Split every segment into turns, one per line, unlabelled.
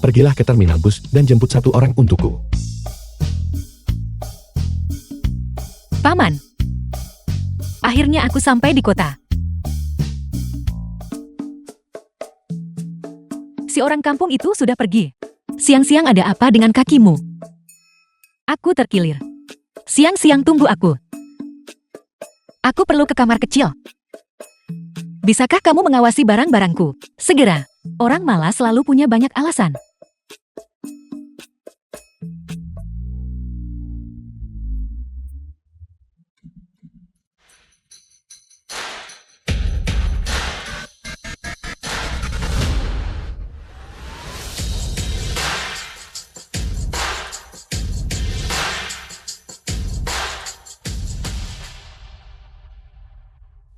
Pergilah ke terminal bus dan jemput satu orang untukku.
Paman. Akhirnya aku sampai di kota. Si orang kampung itu sudah pergi. Siang-siang ada apa dengan kakimu? Aku terkilir. Siang-siang tunggu aku. Aku perlu ke kamar kecil. Bisakah kamu mengawasi barang-barangku? Segera. Orang malas selalu punya banyak alasan.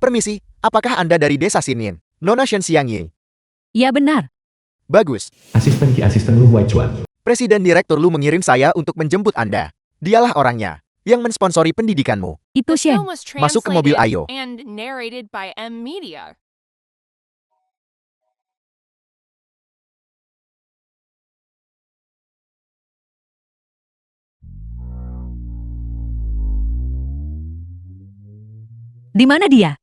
Permisi, apakah Anda dari desa Sinin? Nona Shen Xiangyi.
Ya benar.
Bagus.
Asisten Ki Asisten Lu Waichuan.
Presiden Direktur Lu mengirim saya untuk menjemput Anda. Dialah orangnya yang mensponsori pendidikanmu.
Itu Shen.
Masuk ke mobil, ayo.
And narrated by M Media.
Di mana dia?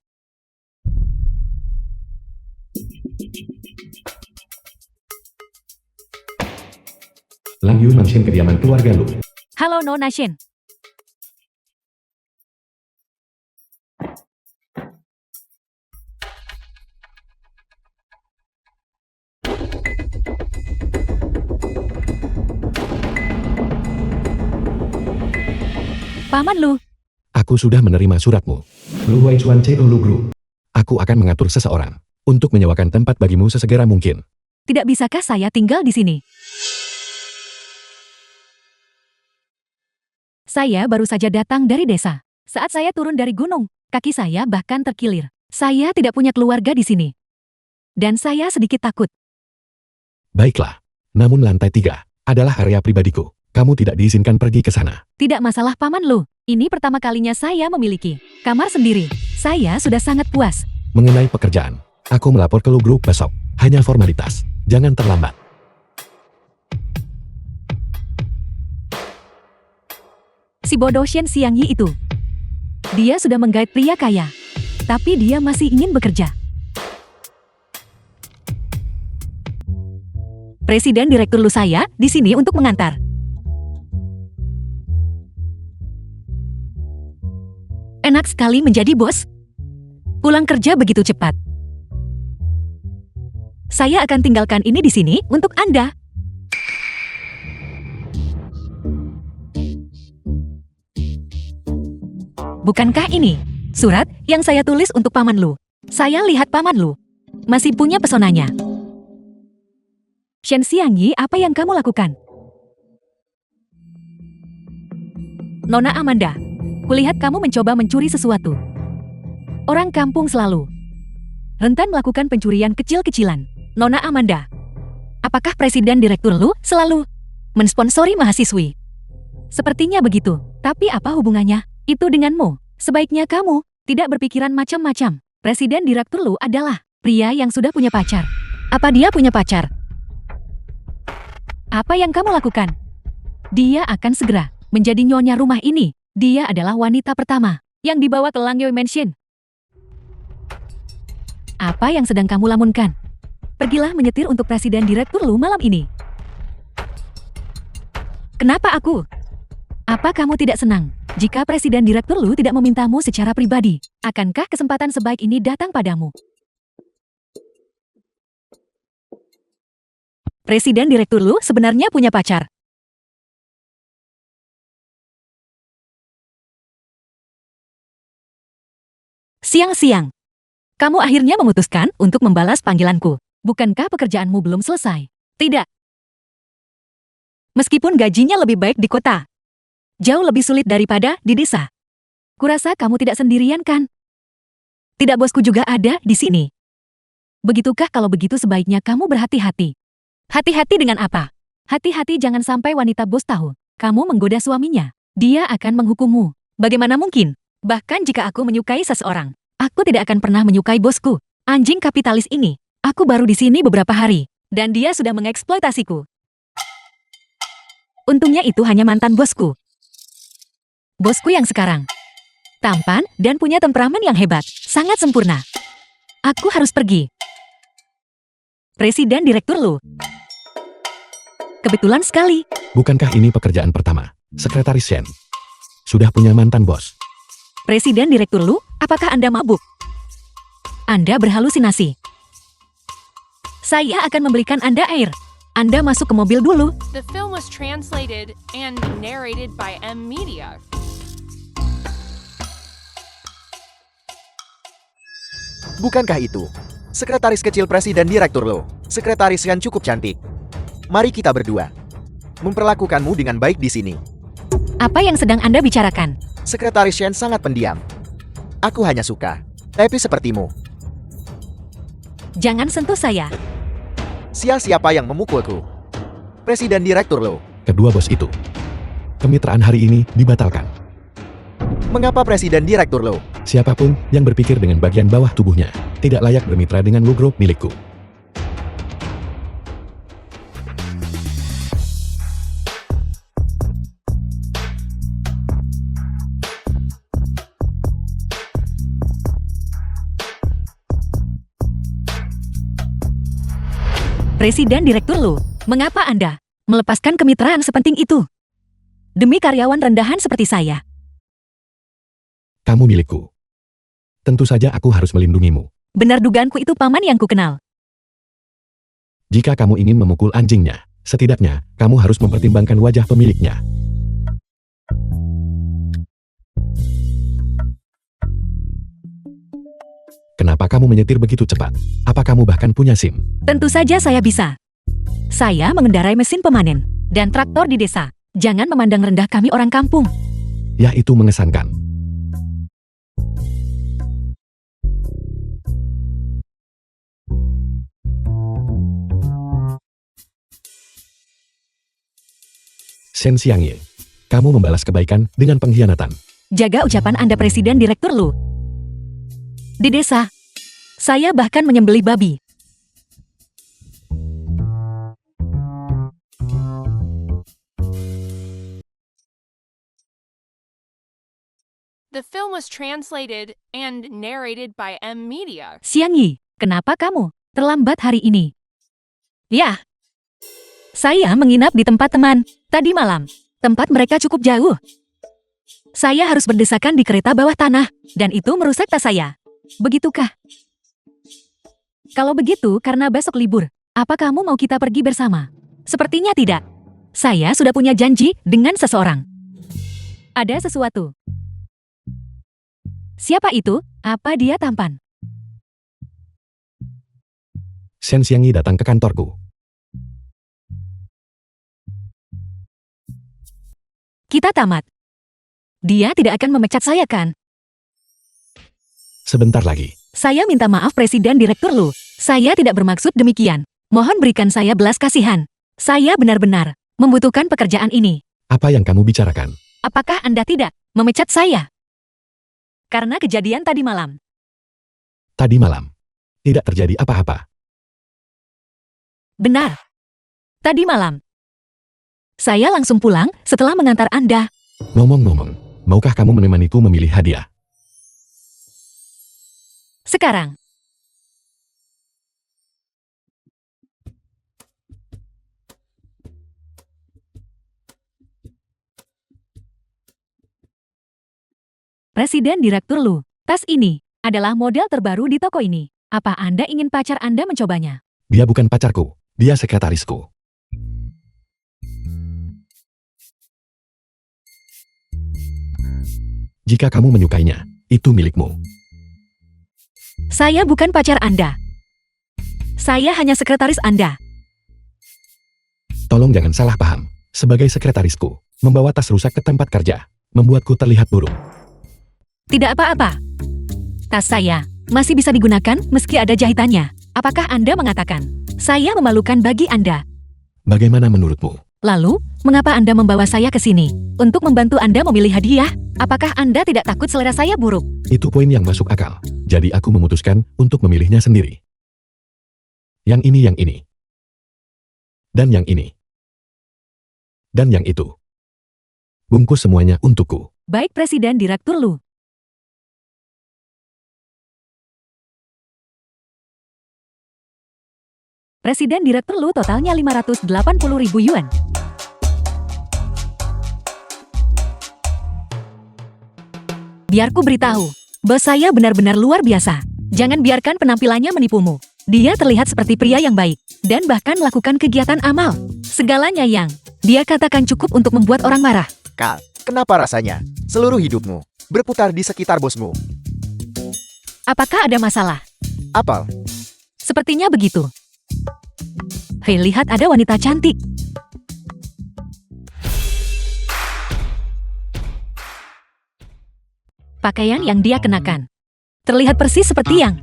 Lang Yu Manshin kediaman keluarga Lu.
Halo Nona Shen. Paman Lu.
Aku sudah menerima suratmu. Lu Waichuan Co. Lu Group. Aku akan mengatur seseorang untuk menyewakan tempat bagimu sesegera mungkin.
Tidak bisakah saya tinggal di sini? Saya baru saja datang dari desa. Saat saya turun dari gunung, kaki saya bahkan terkilir. Saya tidak punya keluarga di sini. Dan saya sedikit takut.
Baiklah. Namun lantai 3 adalah area pribadiku. Kamu tidak diizinkan pergi ke sana.
Tidak masalah Paman Lu. Ini pertama kalinya saya memiliki kamar sendiri. Saya sudah sangat puas.
Mengenai pekerjaan, aku melapor ke Lu Group besok. Hanya formalitas. Jangan terlambat.
Si bodoh Shen Xiangyi itu. Dia sudah menggait pria kaya. Tapi dia masih ingin bekerja. Presiden Direktur Lu saya di sini untuk mengantar. Enak sekali menjadi bos. Pulang kerja begitu cepat. Saya akan tinggalkan ini di sini untuk Anda. Bukankah ini surat yang saya tulis untuk Paman Lu? Saya lihat Paman Lu masih punya pesonanya. Shen Xiangyi, apa yang kamu lakukan? Nona Amanda, kulihat kamu mencoba mencuri sesuatu. Orang kampung selalu rentan melakukan pencurian kecil-kecilan. Nona Amanda, apakah Presiden Direktur Lu selalu mensponsori mahasiswi? Sepertinya begitu, tapi apa hubungannya itu denganmu? Sebaiknya kamu tidak berpikiran macam-macam. Presiden Direktur Lu adalah pria yang sudah punya pacar. Apa dia punya pacar? Apa yang kamu lakukan? Dia akan segera menjadi nyonya rumah ini. Dia adalah wanita pertama yang dibawa ke Lang Yu Mansion. Apa yang sedang kamu lamunkan? Pergilah menyetir untuk Presiden Direktur Lu malam ini. Kenapa aku? Apa kamu tidak senang jika Presiden Direktur Lu tidak memintamu secara pribadi? Akankah kesempatan sebaik ini datang padamu? Presiden Direktur Lu sebenarnya punya pacar. Siang-siang. Kamu akhirnya memutuskan untuk membalas panggilanku. Bukankah pekerjaanmu belum selesai? Tidak. Meskipun gajinya lebih baik di kota, jauh lebih sulit daripada di desa. Kurasa kamu tidak sendirian kan? Tidak, bosku juga ada di sini. Begitukah? Kalau begitu sebaiknya kamu berhati-hati. Hati-hati dengan apa? Hati-hati jangan sampai wanita bos tahu kamu menggoda suaminya. Dia akan menghukummu. Bagaimana mungkin? Bahkan jika aku menyukai seseorang, aku tidak akan pernah menyukai bosku. Anjing kapitalis ini. Aku baru di sini beberapa hari, dan dia sudah mengeksploitasiku. Untungnya itu hanya mantan bosku. Bosku yang sekarang tampan dan punya temperamen yang hebat, sangat sempurna. Aku harus pergi. Presiden Direktur Lu. Kebetulan sekali.
Bukankah ini pekerjaan pertama? Sekretaris Shen. Sudah punya mantan bos.
Presiden Direktur Lu, apakah Anda mabuk? Anda berhalusinasi. Saya akan memberikan Anda air. Anda masuk ke mobil dulu.
The film was translated and narrated by M Media.
Bukankah itu? Sekretaris kecil Presiden Direktur Lo. Sekretaris yang cukup cantik. Mari kita berdua memperlakukanmu dengan baik di sini.
Apa yang sedang Anda bicarakan?
Sekretaris Shen sangat pendiam. Aku hanya suka happy sepertimu.
Jangan sentuh saya.
Siapa yang memukulku? Presiden Direktur Lo.
Kedua bos itu. Kemitraan hari ini dibatalkan.
Mengapa Presiden Direktur Lo?
Siapapun yang berpikir dengan bagian bawah tubuhnya tidak layak bermitra dengan Lu Group milikku.
Presiden Direktur Lu, mengapa Anda melepaskan kemitraan sepenting itu? Demi karyawan rendahan seperti saya.
Kamu milikku. Tentu saja aku harus melindungimu.
Benar dugaanku itu paman yang kukenal.
Jika kamu ingin memukul anjingnya, setidaknya kamu harus mempertimbangkan wajah pemiliknya. Kenapa kamu menyetir begitu cepat? Apa kamu bahkan punya SIM?
Tentu saja saya bisa. Saya mengendarai mesin pemanen dan traktor di desa. Jangan memandang rendah kami orang kampung.
Ya, itu mengesankan. Shen Xiangye, kamu membalas kebaikan dengan pengkhianatan.
Jaga ucapan Anda Presiden Direktur Lu. Di desa, saya bahkan menyembelih babi.
The film was translated and narrated by M Media.
Xiangyi, kenapa kamu terlambat hari ini? Ya, saya menginap di tempat teman tadi malam. Tempat mereka cukup jauh. Saya harus berdesakan di kereta bawah tanah, dan itu merusak tas saya. Begitukah? Kalau begitu, karena besok libur, apa kamu mau kita pergi bersama? Sepertinya tidak. Saya sudah punya janji dengan seseorang. Ada sesuatu. Siapa itu? Apa dia tampan?
Shen Xiangye datang ke kantorku.
Kita tamat. Dia tidak akan memecat saya, kan?
Sebentar lagi.
Saya minta maaf Presiden Direktur Lu. Saya tidak bermaksud demikian. Mohon berikan saya belas kasihan. Saya benar-benar membutuhkan pekerjaan ini.
Apa yang kamu bicarakan?
Apakah Anda tidak memecat saya? Karena kejadian tadi malam.
Tadi malam. Tidak terjadi apa-apa.
Benar. Tadi malam. Saya langsung pulang setelah mengantar Anda.
Ngomong-ngomong, maukah kamu menemaniku memilih hadiah?
Sekarang. Presiden Direktur Lu, tas ini adalah model terbaru di toko ini. Apa Anda ingin pacar Anda mencobanya?
Dia bukan pacarku, dia sekretarisku. Jika kamu menyukainya, itu milikmu.
Saya bukan pacar Anda. Saya hanya sekretaris Anda.
Tolong jangan salah paham. Sebagai sekretarisku, membawa tas rusak ke tempat kerja, membuatku terlihat buruk.
Tidak apa-apa. Tas saya masih bisa digunakan meski ada jahitannya. Apakah Anda mengatakan saya memalukan bagi Anda?
Bagaimana menurutmu?
Lalu, mengapa Anda membawa saya ke sini? Untuk membantu Anda memilih hadiah? Apakah Anda tidak takut selera saya buruk?
Itu poin yang masuk akal. Jadi aku memutuskan untuk memilihnya sendiri. Yang ini, dan yang ini. Dan yang itu. Bungkus semuanya untukku.
Baik Presiden Direktur Lu. Presiden Direktur Lu totalnya 580.000 yuan. Biarku beritahu, bos saya benar-benar luar biasa. Jangan biarkan penampilannya menipumu. Dia terlihat seperti pria yang baik, dan bahkan melakukan kegiatan amal. Segalanya yang dia katakan cukup untuk membuat orang marah.
Kak, kenapa rasanya seluruh hidupmu berputar di sekitar bosmu?
Apakah ada masalah?
Apel,
Sepertinya begitu. Hei, lihat ada wanita cantik. Pakaian yang dia kenakan terlihat persis seperti yang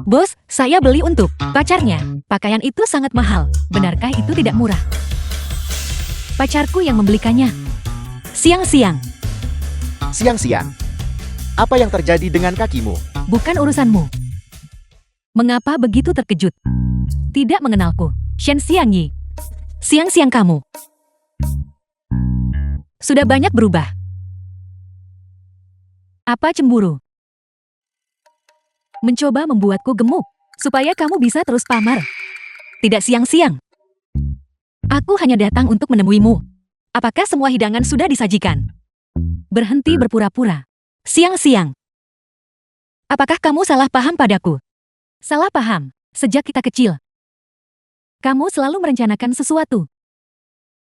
bos, saya beli untuk pacarnya. Pakaian itu sangat mahal. Benarkah itu tidak murah? Pacarku yang membelikannya. Siang-siang,
siang-siang. Apa yang terjadi dengan kakimu?
bukan urusanmu. Mengapa begitu terkejut? Tidak mengenalku. Shen Xiangyi. Siang-siang kamu sudah banyak berubah. Apa cemburu? Mencoba membuatku gemuk, supaya kamu bisa terus pamar. Tidak siang-siang. Aku hanya datang untuk menemuimu. Apakah semua hidangan sudah disajikan? Berhenti berpura-pura. Siang-siang. Apakah kamu salah paham padaku? Salah paham, sejak kita kecil. Kamu selalu merencanakan sesuatu.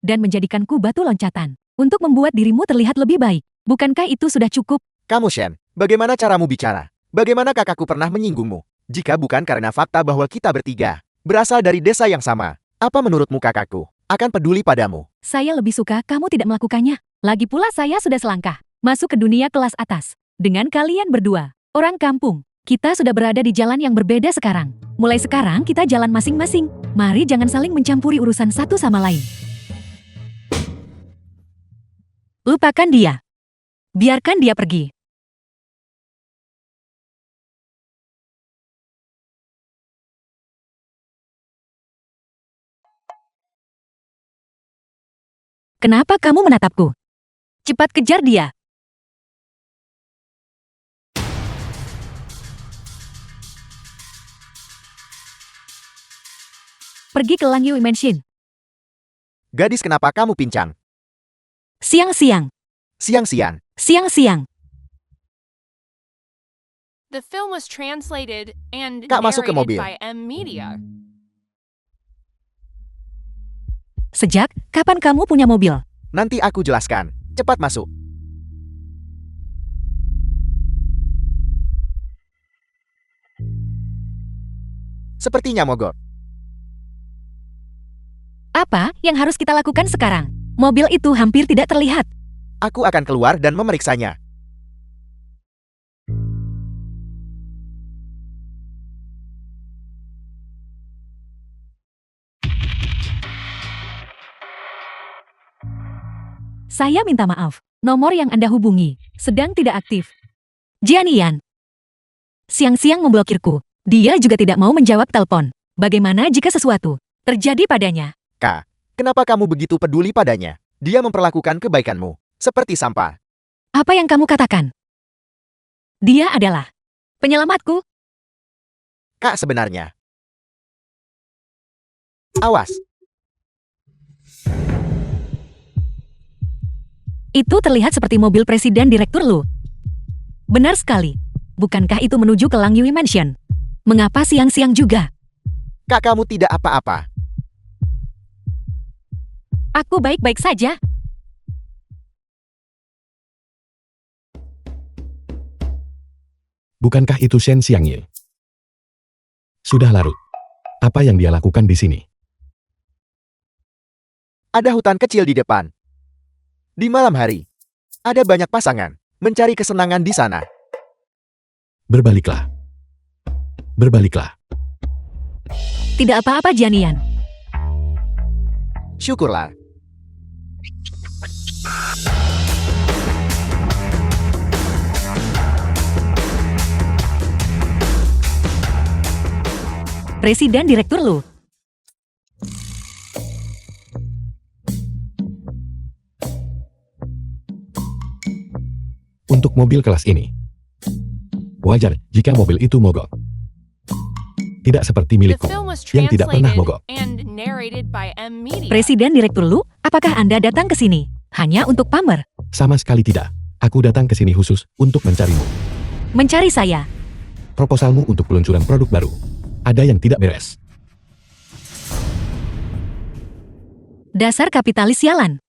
Dan menjadikanku batu loncatan, untuk membuat dirimu terlihat lebih baik. Bukankah itu sudah cukup?
Kamu Shen, bagaimana caramu bicara? Bagaimana kakakku pernah menyinggungmu? Jika bukan karena fakta bahwa kita bertiga berasal dari desa yang sama, apa menurutmu kakakku akan peduli padamu?
Saya lebih suka kamu tidak melakukannya. Lagi pula saya sudah selangkah masuk ke dunia kelas atas. Dengan kalian berdua, orang kampung, kita sudah berada di jalan yang berbeda sekarang. Mulai sekarang kita jalan masing-masing. Mari jangan saling mencampuri urusan satu sama lain. Lupakan dia. Biarkan dia pergi. Kenapa kamu menatapku? Cepat kejar dia. Pergi ke Langyu Mansion.
Gadis, kenapa kamu pincang?
Siang-siang.
Siang-siang.
Siang-siang.
The film was translated and
Kak, masuk ke
narrated
mobil.
by M Media.
Sejak kapan kamu punya mobil?
Nanti aku jelaskan. Cepat masuk. Sepertinya mogok.
Apa yang harus kita lakukan sekarang? Mobil itu hampir tidak terlihat.
Aku akan keluar dan memeriksanya.
Saya minta maaf. Nomor yang Anda hubungi sedang tidak aktif. Jianian. Siang-siang memblokirku. Dia juga tidak mau menjawab telepon. Bagaimana jika sesuatu terjadi padanya?
Kak, kenapa kamu begitu peduli padanya? Dia memperlakukan kebaikanmu seperti sampah.
Apa yang kamu katakan? Dia adalah penyelamatku.
Kak, sebenarnya. Awas.
Itu terlihat seperti mobil Presiden Direktur Lu. Benar sekali. Bukankah itu menuju ke Langyu Mansion? Mengapa siang-siang juga?
Kak, kamu tidak apa-apa.
Aku baik-baik saja.
Bukankah itu Shen Xiangyi? Sudah larut. Apa yang dia lakukan di sini?
Ada hutan kecil di depan. Di malam hari, ada banyak pasangan mencari kesenangan di sana.
Berbaliklah. Berbaliklah.
Tidak apa-apa, Jianian.
Syukurlah.
Presiden Direktur Lu.
untuk mobil kelas ini. Wajar jika mobil itu mogok. Tidak seperti
The
milikku
film was
yang tidak pernah
translated
mogok.
and narrated by M Media.
Presiden Direktur Lu, apakah Anda datang ke sini hanya untuk pamer?
Sama sekali tidak. Aku datang ke sini khusus untuk mencarimu.
Mencari saya?
Proposalmu untuk peluncuran produk baru. Ada yang tidak beres.
Dasar kapitalis sialan.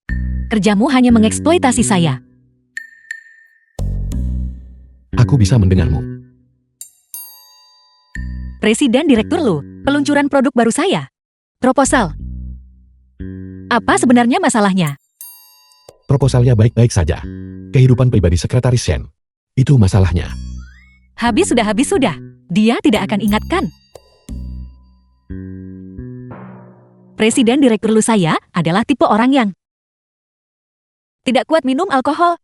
Kerjamu hanya mengeksploitasi saya.
Aku bisa mendengarmu.
Presiden Direktur Lu, peluncuran produk baru saya. Proposal. Apa sebenarnya masalahnya?
Proposalnya baik-baik saja. Kehidupan pribadi sekretaris Shen. Itu masalahnya.
Habis sudah. Dia tidak akan ingatkan. Presiden Direktur Lu saya adalah tipe orang yang tidak kuat minum alkohol.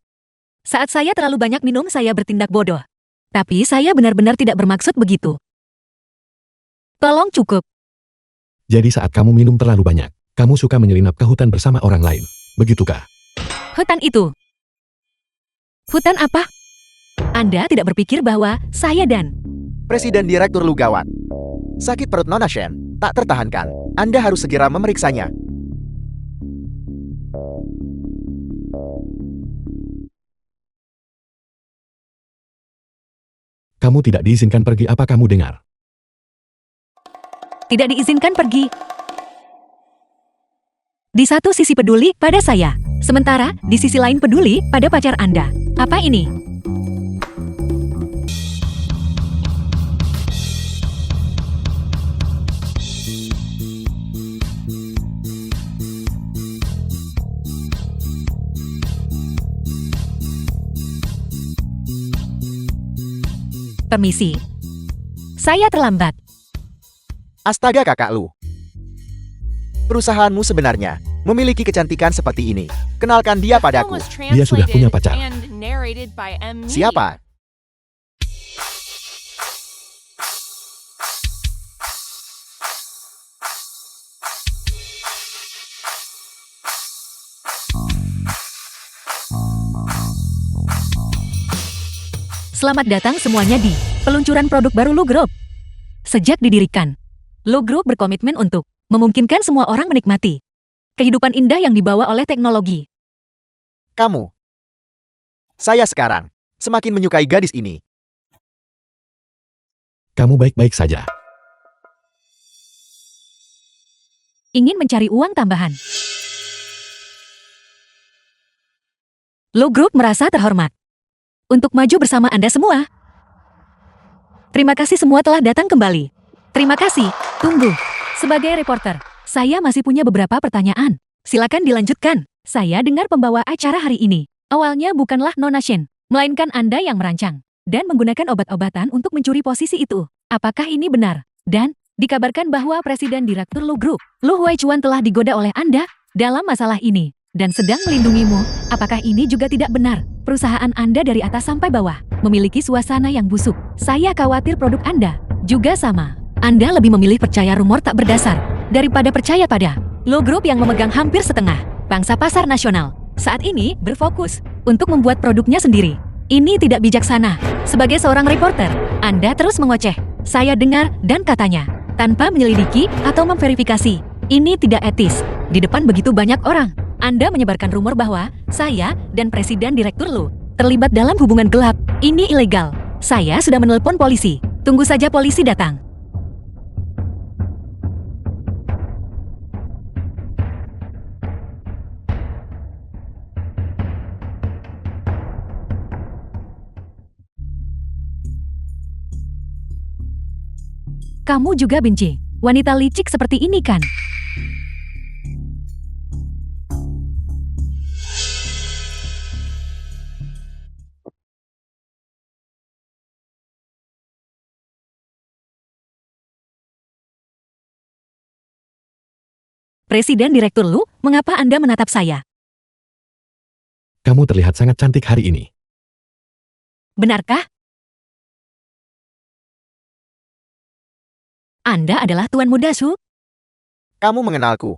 Saat saya terlalu banyak minum, saya bertindak bodoh. Tapi saya benar-benar tidak bermaksud begitu. Tolong cukup.
Jadi saat kamu minum terlalu banyak, kamu suka menyelinap ke hutan bersama orang lain. Begitukah?
Hutan itu. Hutan apa? Anda tidak berpikir bahwa saya dan
Presiden Direktur Lu gawat. Sakit perut Nona Shen tak tertahankan. Anda harus segera memeriksanya.
Kamu tidak diizinkan pergi, apa kamu dengar?
tidak diizinkan pergi. Di satu sisi peduli pada saya, sementara di sisi lain peduli pada pacar Anda. Apa ini? Permisi. Saya terlambat.
Astaga kakak Lu. Perusahaanmu sebenarnya memiliki kecantikan seperti ini. Kenalkan dia
The film
padaku.
was
Dia sudah punya
translated
pacar.
and narrated by M Media.
Siapa?
Selamat datang semuanya di peluncuran produk baru Lu Group. Sejak didirikan, Lu Group berkomitmen untuk memungkinkan semua orang menikmati kehidupan indah yang dibawa oleh teknologi.
Kamu. Saya sekarang semakin menyukai gadis ini.
Kamu baik-baik saja.
Ingin mencari uang tambahan. Lu Group merasa terhormat untuk maju bersama Anda semua. Terima kasih semua telah datang kembali. Terima kasih. Tunggu. Sebagai reporter, saya masih punya beberapa pertanyaan. Silakan dilanjutkan. Saya dengar pembawa acara hari ini awalnya bukanlah Nona Shen, melainkan Anda yang merancang dan menggunakan obat-obatan untuk mencuri posisi itu. Apakah ini benar? Dan dikabarkan bahwa Presiden Direktur Lu Group, Lu Huaichuan telah digoda oleh Anda dalam masalah ini dan sedang melindungimu. Apakah ini juga tidak benar? Perusahaan Anda dari atas sampai bawah memiliki suasana yang busuk. Saya khawatir produk Anda juga sama. Anda lebih memilih percaya rumor tak berdasar daripada percaya pada Lu Group yang memegang hampir setengah pangsa pasar nasional. Saat ini berfokus untuk membuat produknya sendiri. Ini tidak bijaksana. Sebagai seorang reporter, Anda terus mengoceh. Saya dengar dan katanya tanpa menyelidiki atau memverifikasi. Ini tidak etis. Di depan begitu banyak orang, Anda menyebarkan rumor bahwa saya dan Presiden Direktur Lu terlibat dalam hubungan gelap. Ini ilegal. Saya sudah menelpon polisi. Tunggu saja polisi datang. Kamu juga benci wanita licik seperti ini kan? Presiden Direktur Lu, mengapa Anda menatap saya?
Kamu terlihat sangat cantik hari ini.
Benarkah? Anda adalah Tuan Muda Su?
Kamu mengenalku.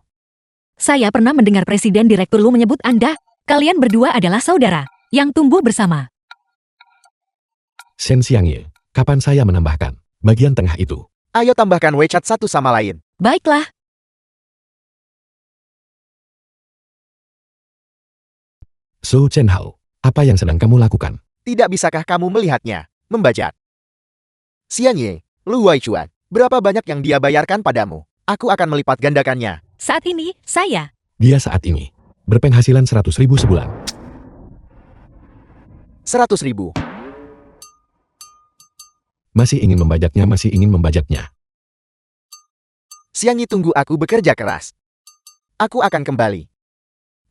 Saya pernah mendengar Presiden Direktur Lu menyebut Anda. Kalian berdua adalah saudara yang tumbuh bersama.
Shen Xiangye, kapan saya menambahkan bagian tengah itu?
Ayo tambahkan WeChat satu sama lain.
Baiklah.
Su Chenhao, apa yang sedang kamu lakukan?
Tidak bisakah kamu melihatnya? Membajak. Xiangye, Lu Huaichuan, berapa banyak yang dia bayarkan padamu? Aku akan melipat gandakannya.
Saat ini, saya.
Dia saat ini berpenghasilan 100.000 sebulan.
100.000.
Masih ingin membajaknya.
Xiangye, tunggu aku bekerja keras. Aku akan kembali.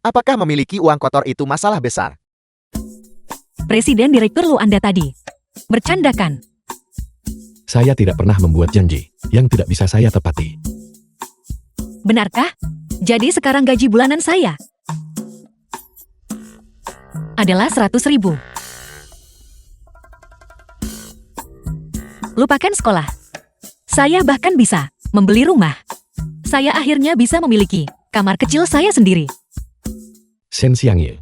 Apakah memiliki uang kotor itu masalah besar?
Presiden Direktur Lu Anda tadi. Bercandakan.
Saya tidak pernah membuat janji yang tidak bisa saya tepati.
Benarkah? Jadi sekarang gaji bulanan saya adalah 100.000. Lupakan sekolah. Saya bahkan bisa membeli rumah. Saya akhirnya bisa memiliki kamar kecil saya sendiri.
Shen Xiangye,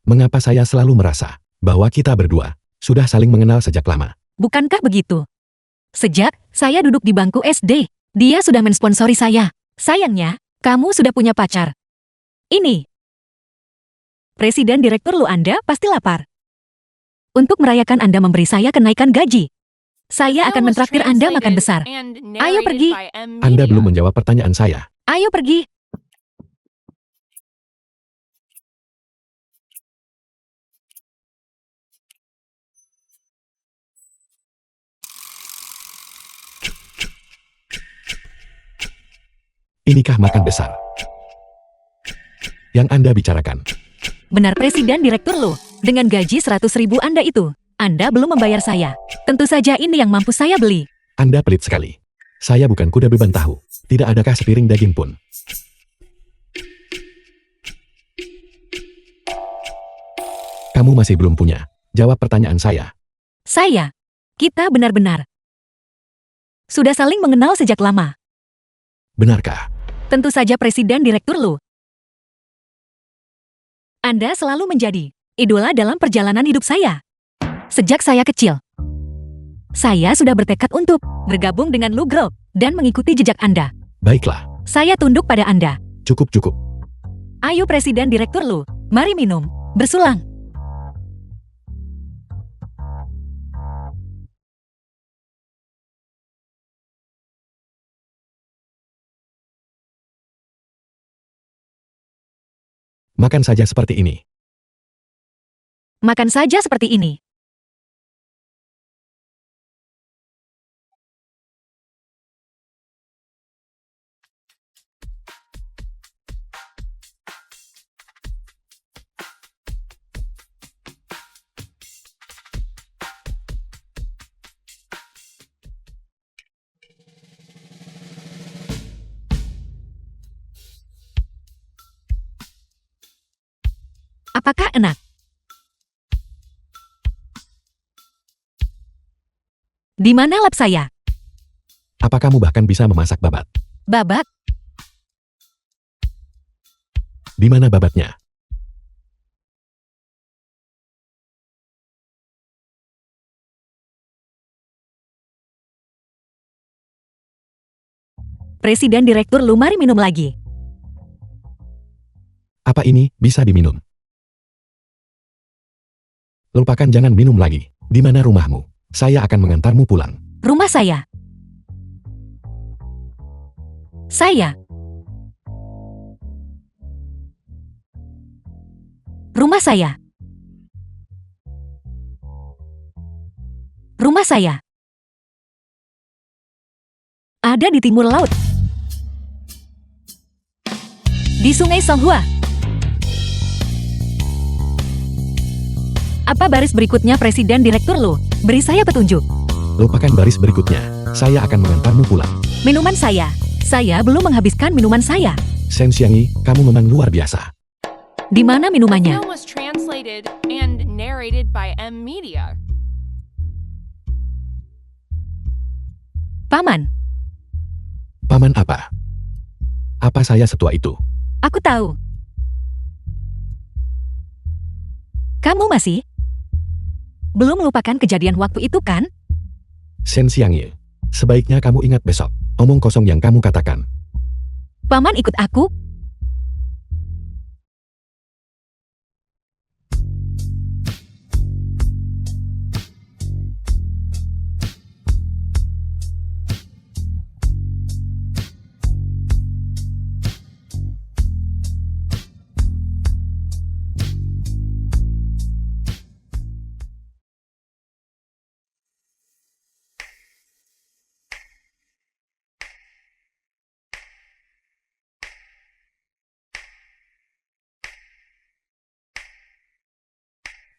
mengapa saya selalu merasa bahwa kita berdua sudah saling mengenal sejak lama?
Bukankah begitu? Sejak saya duduk di bangku SD, dia sudah mensponsori saya. Sayangnya, kamu sudah punya pacar. Ini. Presiden Direktur Lu Anda pasti lapar. Untuk merayakan Anda memberi saya kenaikan gaji. Saya akan mentraktir Anda makan besar. Ayo pergi.
Anda belum menjawab pertanyaan saya.
Ayo pergi.
Inikah makan besar yang Anda bicarakan?
Benar Presiden Direktur Lu, dengan gaji 100.000 Anda itu, Anda belum membayar saya. Tentu saja ini yang mampu saya beli.
Anda pelit sekali. Saya bukan kuda beban tahu. Tidak adakah sepiring daging pun? Kamu masih belum punya jawab pertanyaan saya.
Kita benar-benar sudah saling mengenal sejak lama.
Benarkah?
Tentu saja Presiden Direktur Lu. Anda selalu menjadi idola dalam perjalanan hidup saya. Sejak saya kecil, saya sudah bertekad untuk bergabung dengan Lu Group dan mengikuti jejak Anda.
Baiklah,
Saya tunduk pada Anda.
cukup.
Ayo Presiden Direktur Lu, mari minum, bersulang.
Makan saja seperti ini.
Makan saja seperti ini. Apakah enak? Di mana lap saya?
Apa kamu bahkan bisa memasak babat?
Babat?
Di mana babatnya?
Presiden Direktur Lu, mari minum lagi.
Apa ini bisa diminum? Lupakan, jangan minum lagi. Di mana rumahmu? Saya akan mengantarmu pulang.
Rumah saya. Rumah saya. Rumah saya ada di timur laut. Di Sungai Songhua. Apa baris berikutnya Presiden Direktur Lu? Beri saya petunjuk.
Lupakan baris berikutnya. Saya akan mengantarmu pulang.
Minuman saya. Saya belum menghabiskan minuman saya.
Shen Xiangye, kamu memang luar biasa.
Di mana
The
minumannya?
film was translated and narrated by M Media.
Paman,
Paman apa? Apa saya setua itu?
aku tahu. Kamu masih Belum melupakan kejadian waktu itu kan?
Shen Xiangye, sebaiknya kamu ingat besok. Omong kosong yang kamu katakan.
Paman ikut aku?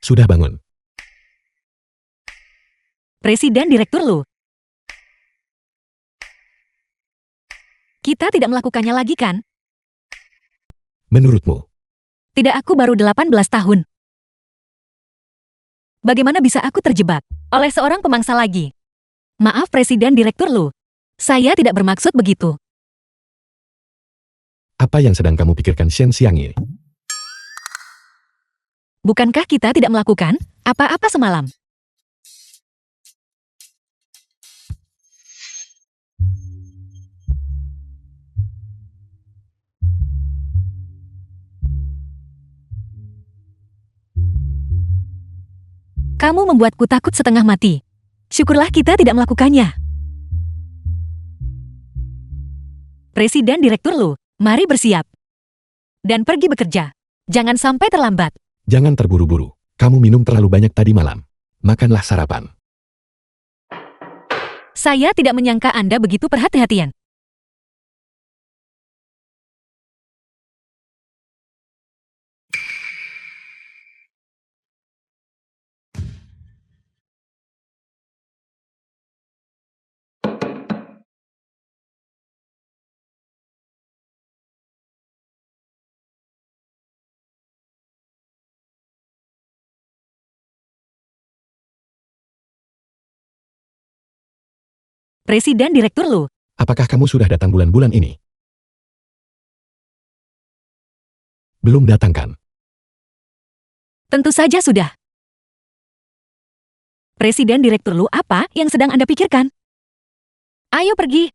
Sudah bangun.
Presiden Direktur Lu. Kita tidak melakukannya lagi kan?
Menurutmu,
Tidak, aku baru 18 tahun. Bagaimana bisa aku terjebak oleh seorang pemangsa lagi? Maaf Presiden Direktur Lu. Saya tidak bermaksud begitu.
apa yang sedang kamu pikirkan Shen Xiangye?
Bukankah kita tidak melakukan apa-apa semalam? Kamu membuatku takut setengah mati. Syukurlah kita tidak melakukannya. Presiden Direktur Lu, mari bersiap. Dan pergi bekerja. Jangan sampai terlambat.
Jangan terburu-buru. Kamu minum terlalu banyak tadi malam. Makanlah sarapan.
Saya tidak menyangka Anda begitu perhati-hatian. Presiden Direktur Lu,
Apakah kamu sudah datang bulan-bulan ini? Belum datang kan?
tentu saja sudah. Presiden Direktur Lu, apa yang sedang Anda pikirkan? Ayo pergi.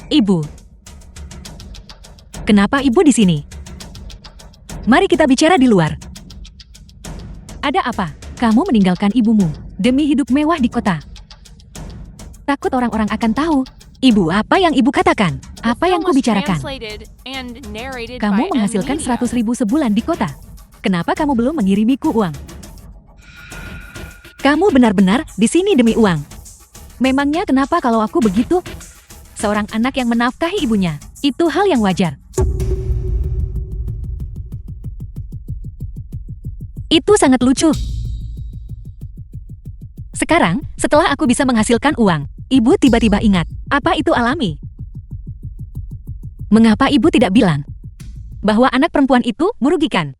Ibu. Kenapa Ibu di sini? Mari kita bicara di luar. Ada apa? Kamu meninggalkan ibumu demi hidup mewah di kota. Takut orang-orang akan tahu. Ibu, apa yang Ibu katakan? Apa yang kubicarakan? Kamu menghasilkan 100.000 sebulan di kota. Kenapa kamu belum mengirimiku uang? Kamu benar-benar di sini demi uang. Memangnya kenapa kalau aku begitu? Seorang anak yang menafkahi ibunya, itu hal yang wajar. Itu sangat lucu. Sekarang, setelah aku bisa menghasilkan uang, Ibu tiba-tiba ingat, apa itu alami? Mengapa Ibu tidak bilang bahwa anak perempuan itu merugikan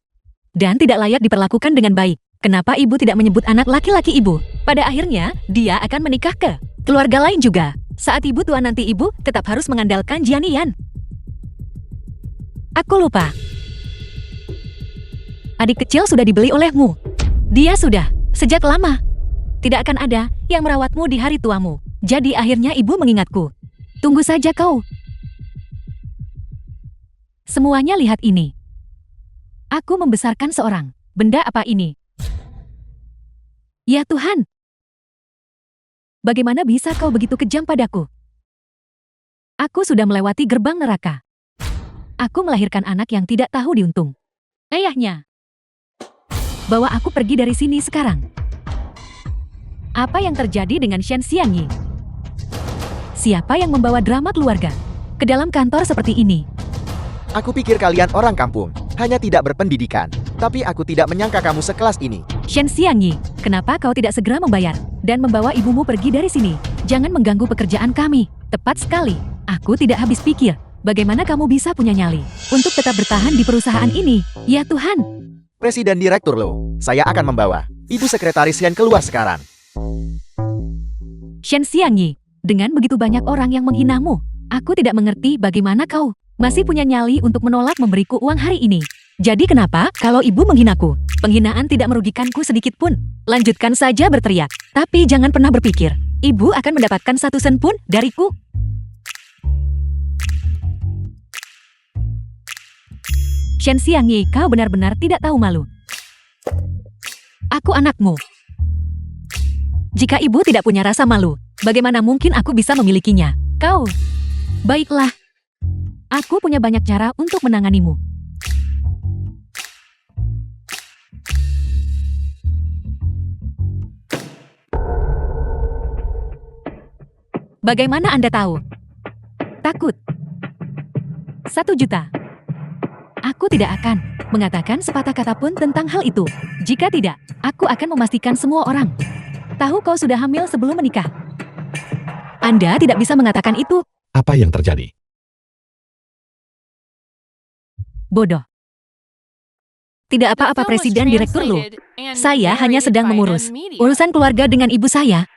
dan tidak layak diperlakukan dengan baik? Kenapa Ibu tidak menyebut anak laki-laki Ibu? Pada akhirnya, dia akan menikah ke keluarga lain juga. Saat Ibu tua nanti Ibu tetap harus mengandalkan Jianian. Aku lupa. Adik kecil sudah dibeli olehmu. Dia sudah, sejak lama. Tidak akan ada yang merawatmu di hari tuamu. Jadi akhirnya Ibu mengingatku. Tunggu saja kau. Semuanya lihat ini. Aku membesarkan seorang. Benda apa ini? Ya Tuhan. Bagaimana bisa kau begitu kejam padaku? Aku sudah melewati gerbang neraka. Aku melahirkan anak yang tidak tahu diuntung. Ayahnya. Bawa aku pergi dari sini sekarang. Apa yang terjadi dengan Shen Xiangye? Siapa yang membawa drama keluarga ke dalam kantor seperti ini?
Aku pikir kalian orang kampung, hanya tidak berpendidikan. Tapi aku tidak menyangka kamu sekelas ini.
Shen Xiangye, kenapa kau tidak segera membayar dan membawa ibumu pergi dari sini? Jangan mengganggu pekerjaan kami. Tepat sekali. Aku tidak habis pikir. Bagaimana kamu bisa punya nyali untuk tetap bertahan di perusahaan ini? Ya Tuhan.
Presiden Direktur Lo, saya akan membawa Ibu Sekretaris Shen keluar sekarang.
Shen Xiangye, dengan begitu banyak orang yang menghinamu, aku tidak mengerti bagaimana kau masih punya nyali untuk menolak memberiku uang hari ini. Jadi kenapa kalau ibu menghinaku? Penghinaan tidak merugikanku sedikit pun. Lanjutkan saja berteriak. Tapi jangan pernah berpikir, ibu akan mendapatkan 1 sen pun dariku. Shen Xiangyi, kau benar-benar tidak tahu malu. Aku anakmu. Jika ibu tidak punya rasa malu, bagaimana mungkin aku bisa memilikinya? Kau. Baiklah. Aku punya banyak cara untuk menanganimu. Bagaimana Anda tahu? Takut. 1 juta. Aku tidak akan mengatakan sepatah kata pun tentang hal itu. Jika tidak, aku akan memastikan semua orang tahu kau sudah hamil sebelum menikah. Anda tidak bisa mengatakan itu.
Apa yang terjadi?
Bodoh. Tidak apa-apa Presiden Direktur Lu. Saya hanya sedang mengurus urusan keluarga dengan ibu saya.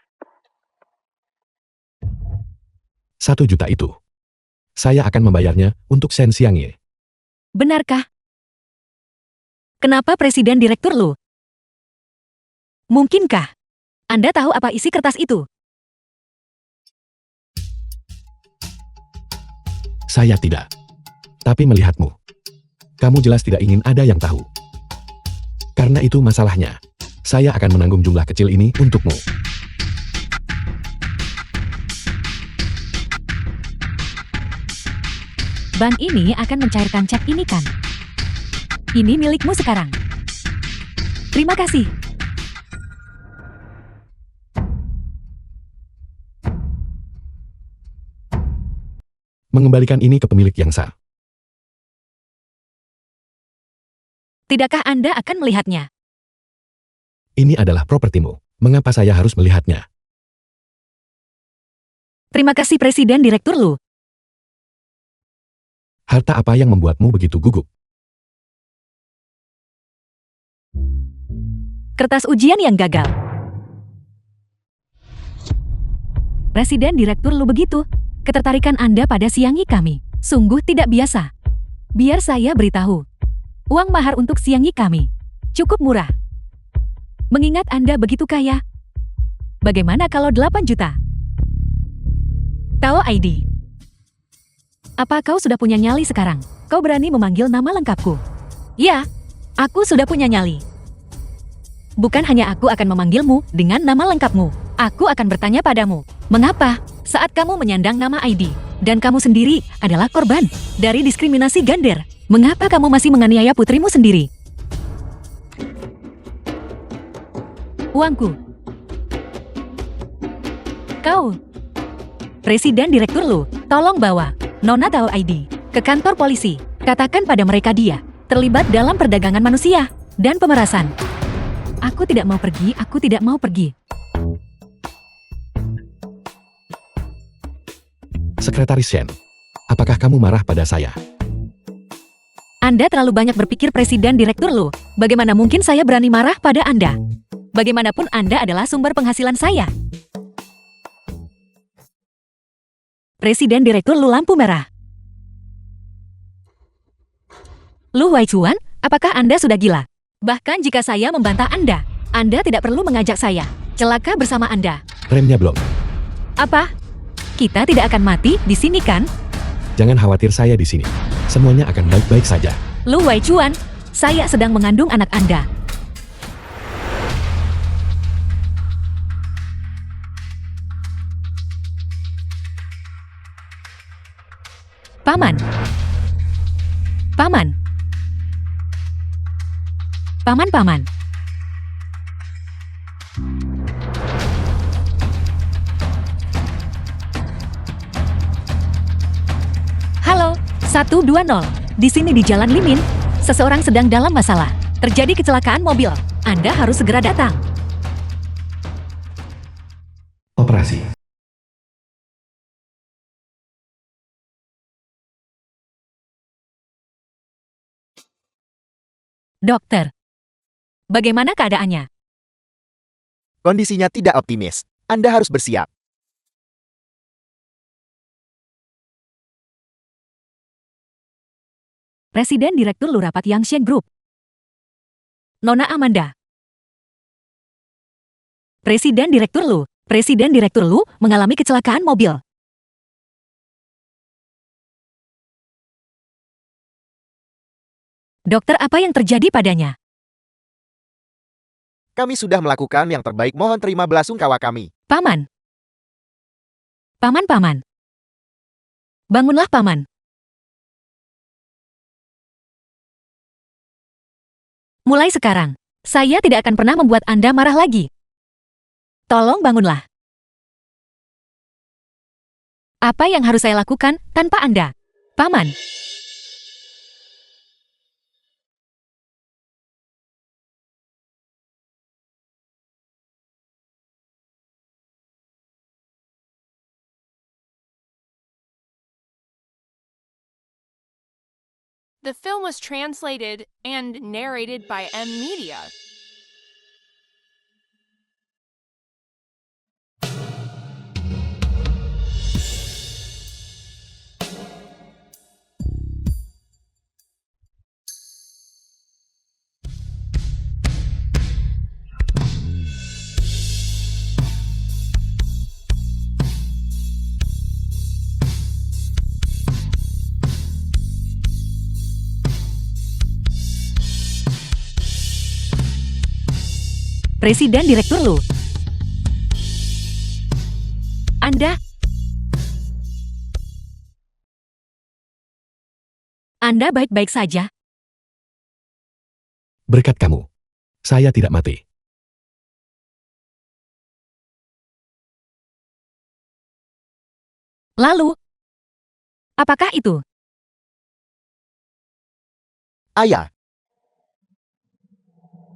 1 juta itu. Saya akan membayarnya untuk Shen Xiangyi.
Benarkah? Kenapa Presiden Direktur Lu? Mungkinkah Anda tahu apa isi kertas itu?
Saya tidak. Tapi melihatmu, kamu jelas tidak ingin ada yang tahu. Karena itu masalahnya. Saya akan menanggung jumlah kecil ini untukmu.
Bank ini akan mencairkan cek ini kan? Ini milikmu sekarang. Terima kasih.
Mengembalikan ini ke pemilik yang sah.
Tidakkah Anda akan melihatnya?
Ini adalah propertimu. Mengapa saya harus melihatnya?
Terima kasih Presiden Direktur Lu.
Harta apa yang membuatmu begitu gugup?
Kertas ujian yang gagal. Presiden Direktur Lu begitu. Ketertarikan Anda pada Xiangyi kami sungguh tidak biasa. Biar saya beritahu. Uang mahar untuk Xiangyi kami cukup murah. Mengingat Anda begitu kaya. Bagaimana kalau 8 juta? Tao ID. Apa kau sudah punya nyali sekarang? Kau berani memanggil nama lengkapku? Ya, aku sudah punya nyali. Bukan hanya aku akan memanggilmu dengan nama lengkapmu. Aku akan bertanya padamu, mengapa saat kamu menyandang nama ID dan kamu sendiri adalah korban dari diskriminasi gender, mengapa kamu masih menganiaya putrimu sendiri? Uangku. Kau. Presiden Direktur Lu, tolong bawa Nona Tao ID ke kantor polisi. Katakan pada mereka dia terlibat dalam perdagangan manusia dan pemerasan. Aku tidak mau pergi, aku tidak mau pergi.
Sekretaris Shen, apakah kamu marah pada saya?
Anda terlalu banyak berpikir Presiden Direktur Lu. Bagaimana mungkin saya berani marah pada Anda? Bagaimanapun Anda adalah sumber penghasilan saya. Presiden Direktur Lu lampu merah. Lu Huaichuan, apakah Anda sudah gila? Bahkan jika saya membantah Anda tidak perlu mengajak saya celaka bersama Anda.
Remnya belum.
Apa? Kita tidak akan mati di sini kan?
Jangan khawatir saya di sini. Semuanya akan baik-baik saja.
Lu Huaichuan, saya sedang mengandung anak Anda. Paman. Paman. Paman. Halo, 120. Di sini di Jalan Limin, seseorang sedang dalam masalah. Terjadi kecelakaan mobil. Anda harus segera datang.
Operasi.
Dokter. Bagaimana keadaannya?
Kondisinya tidak optimis. Anda harus bersiap.
Presiden Direktur Lu Rapat Yangxian Group. Nona Amanda. Presiden Direktur Lu mengalami kecelakaan mobil. Dokter, apa yang terjadi padanya?
Kami sudah melakukan yang terbaik, mohon terima belasungkawa kami.
Paman. Paman. Bangunlah, Paman. Mulai sekarang, saya tidak akan pernah membuat Anda marah lagi. Tolong bangunlah. Apa yang harus saya lakukan tanpa Anda, Paman?
The film was translated and narrated by M Media.
Presiden Direktur Lu. Anda baik-baik saja?
Berkat kamu, saya tidak mati.
Lalu, apakah itu?
Ayah.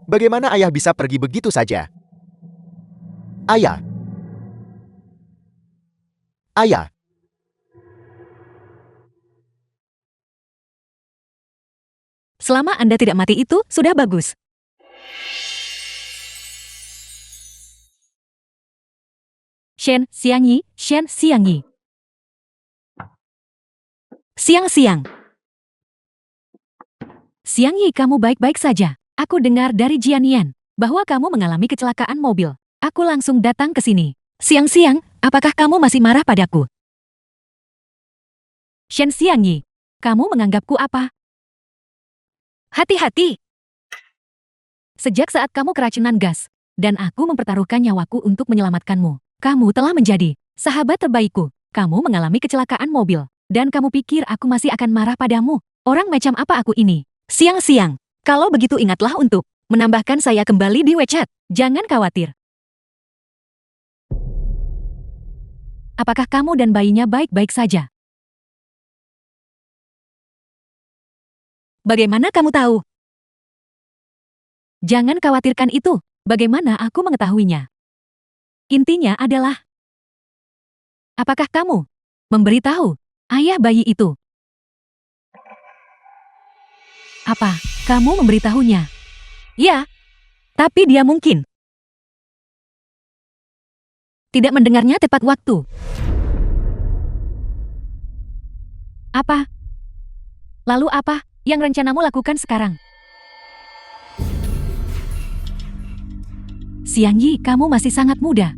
Bagaimana ayah bisa pergi begitu saja? Ayah. Ayah.
Selama Anda tidak mati itu sudah bagus. Shen Xiangyi. Siang-siang. Xiangyi, kamu baik-baik saja. Aku dengar dari Jianian bahwa kamu mengalami kecelakaan mobil. Aku langsung datang ke sini. Siang-siang, apakah kamu masih marah padaku? Shen Xiangyi, kamu menganggapku apa? Hati-hati. Sejak saat kamu keracunan gas, dan aku mempertaruhkan nyawaku untuk menyelamatkanmu, kamu telah menjadi sahabat terbaikku. Kamu mengalami kecelakaan mobil, dan kamu pikir aku masih akan marah padamu? Orang macam apa aku ini? Siang-siang. Kalau begitu ingatlah untuk menambahkan saya kembali di WeChat. Jangan khawatir. Apakah kamu dan bayinya baik-baik saja? Bagaimana kamu tahu? Jangan khawatirkan itu. Bagaimana aku mengetahuinya? Intinya adalah, apakah kamu memberitahu ayah bayi itu? Apa kamu memberitahunya? Ya, tapi dia mungkin tidak mendengarnya tepat waktu. Apa? Lalu apa yang rencanamu lakukan sekarang? Xiangyi, kamu masih sangat muda.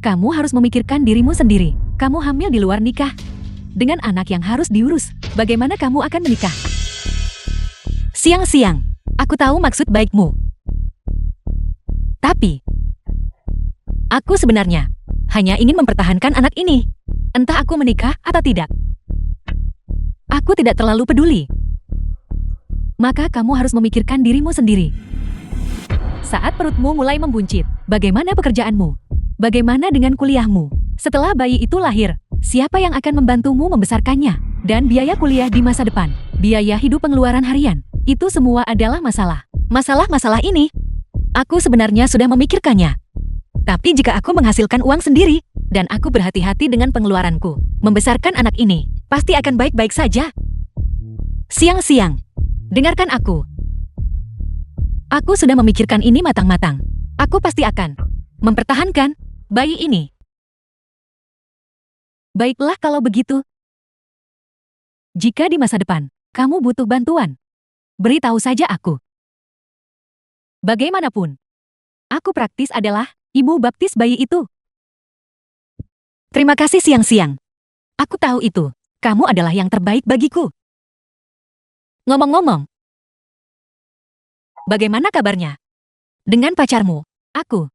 Kamu harus memikirkan dirimu sendiri. Kamu hamil di luar nikah, dengan anak yang harus diurus. Bagaimana kamu akan menikah? Siang-siang, aku tahu maksud baikmu. Tapi, aku sebenarnya hanya ingin mempertahankan anak ini. Entah aku menikah atau tidak. Aku tidak terlalu peduli. Maka kamu harus memikirkan dirimu sendiri. Saat perutmu mulai membuncit, bagaimana pekerjaanmu? Bagaimana dengan kuliahmu? Setelah bayi itu lahir, siapa yang akan membantumu membesarkannya? Dan biaya kuliah di masa depan, biaya hidup, pengeluaran harian, itu semua adalah masalah. Masalah-masalah ini, aku sebenarnya sudah memikirkannya. Tapi jika aku menghasilkan uang sendiri, dan aku berhati-hati dengan pengeluaranku, membesarkan anak ini, pasti akan baik-baik saja. Siang-siang, dengarkan aku. Aku sudah memikirkan ini matang-matang. Aku pasti akan mempertahankan bayi ini. Baiklah kalau begitu. Jika di masa depan, kamu butuh bantuan, beritahu saja aku. Bagaimanapun, aku praktis adalah ibu baptis bayi itu. Terima kasih siang-siang. Aku tahu itu. Kamu adalah yang terbaik bagiku. Ngomong-ngomong, bagaimana kabarnya? Dengan pacarmu, aku.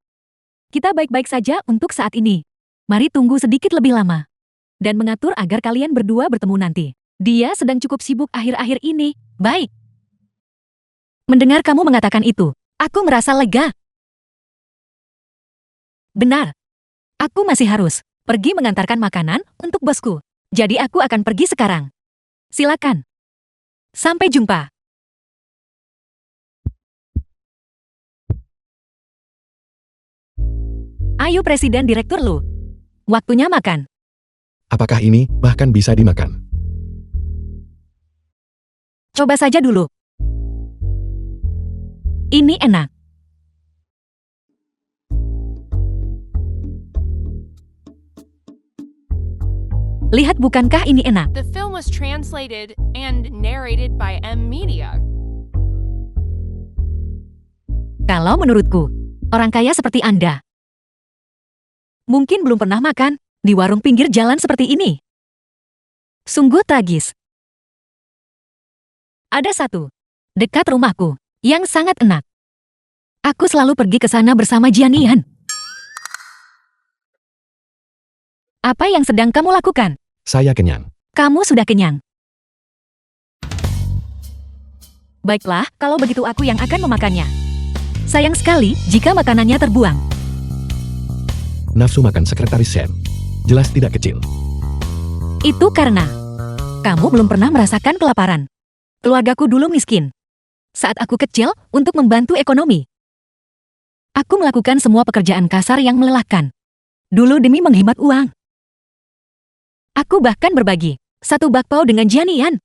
Kita baik-baik saja untuk saat ini. Mari tunggu sedikit lebih lama. Dan mengatur agar kalian berdua bertemu nanti. Dia sedang cukup sibuk akhir-akhir ini. Baik. Mendengar kamu mengatakan itu, aku merasa lega. Benar. Aku masih harus pergi mengantarkan makanan untuk bosku. Jadi aku akan pergi sekarang. Silakan. Sampai jumpa. Ayo Presiden Direktur Lu. Waktunya makan.
Apakah ini bahkan bisa dimakan?
Coba saja dulu. Ini enak. Lihat, bukankah ini enak?
The film was translated and narrated by M Media.
Kalau menurutku, orang kaya seperti Anda mungkin belum pernah makan di warung pinggir jalan seperti ini. Sungguh tragis. Ada satu dekat rumahku yang sangat enak. Aku selalu pergi ke sana bersama Jianian. Apa yang sedang kamu lakukan?
Saya kenyang.
Kamu sudah kenyang. Baiklah, kalau begitu aku yang akan memakannya. Sayang sekali jika makanannya terbuang.
Nafsu makan sekretaris Sam. Jelas tidak kecil.
Itu karena kamu belum pernah merasakan kelaparan. Keluargaku dulu miskin. Saat aku kecil, untuk membantu ekonomi, aku melakukan semua pekerjaan kasar yang melelahkan. Dulu demi menghemat uang. Aku bahkan berbagi satu bakpao dengan Jianian.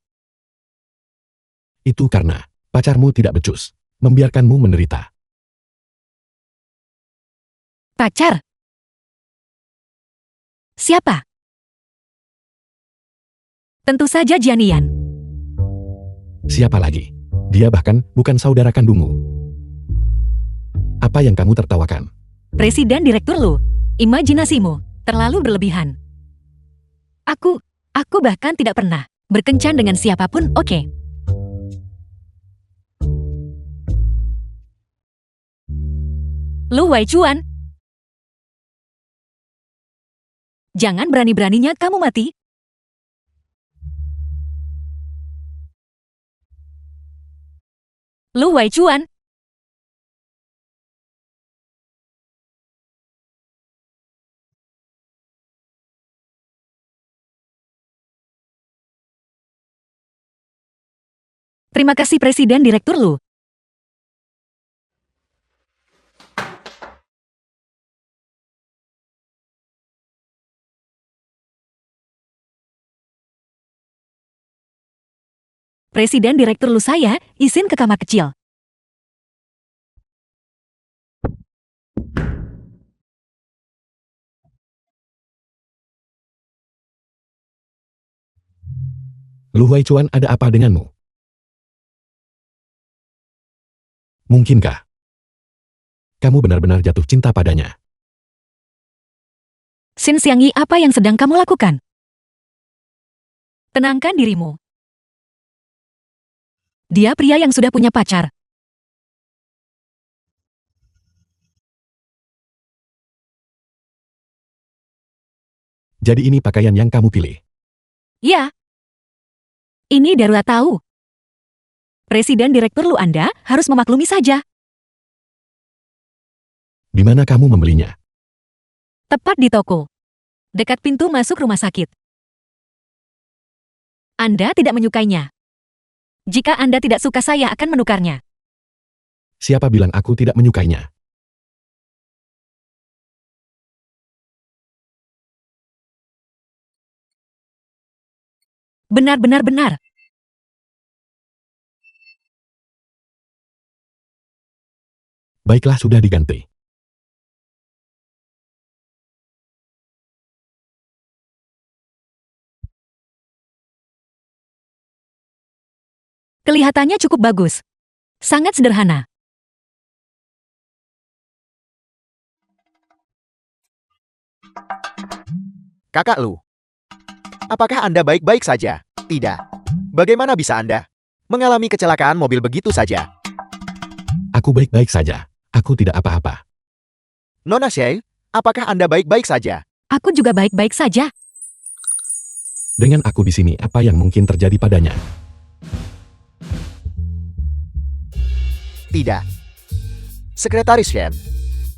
Itu karena pacarmu tidak becus. Membiarkanmu menderita.
Pacar? Siapa? Tentu saja Jianian.
Siapa lagi? Dia bahkan bukan saudara kandungmu. Apa yang kamu tertawakan?
Presiden Direktur Lu, imajinasimu terlalu berlebihan. Aku bahkan tidak pernah berkencan dengan siapapun, oke? Lu Waichuan. Jangan berani-beraninya kamu mati. Lu Waichuan. Terima kasih Presiden Direktur Lu. Presiden Direktur Lu, saya izin ke kamar kecil.
Lu Huaichuan, ada apa denganmu? Mungkinkah kamu benar-benar jatuh cinta padanya?
Xin Xiangyi, apa yang sedang kamu lakukan? Tenangkan dirimu. Dia pria yang sudah punya pacar.
Jadi ini pakaian yang kamu pilih?
Ya. Ini darurat tahu. Presiden Direktur Lu, Anda harus memaklumi saja.
Di mana kamu membelinya?
Tepat di toko. Dekat pintu masuk rumah sakit. Anda tidak menyukainya. Jika Anda tidak suka, saya akan menukarnya.
Siapa bilang aku tidak menyukainya?
Benar-benar.
Baiklah, sudah diganti.
Kelihatannya cukup bagus. Sangat sederhana.
Kakak Lu. Apakah Anda baik-baik saja? Tidak. Bagaimana bisa Anda mengalami kecelakaan mobil begitu saja?
Aku baik-baik saja. Aku tidak apa-apa.
Nona Shay, apakah Anda baik-baik saja?
Aku juga baik-baik saja.
Dengan aku di sini, apa yang mungkin terjadi padanya?
Tidak. Sekretaris Shen,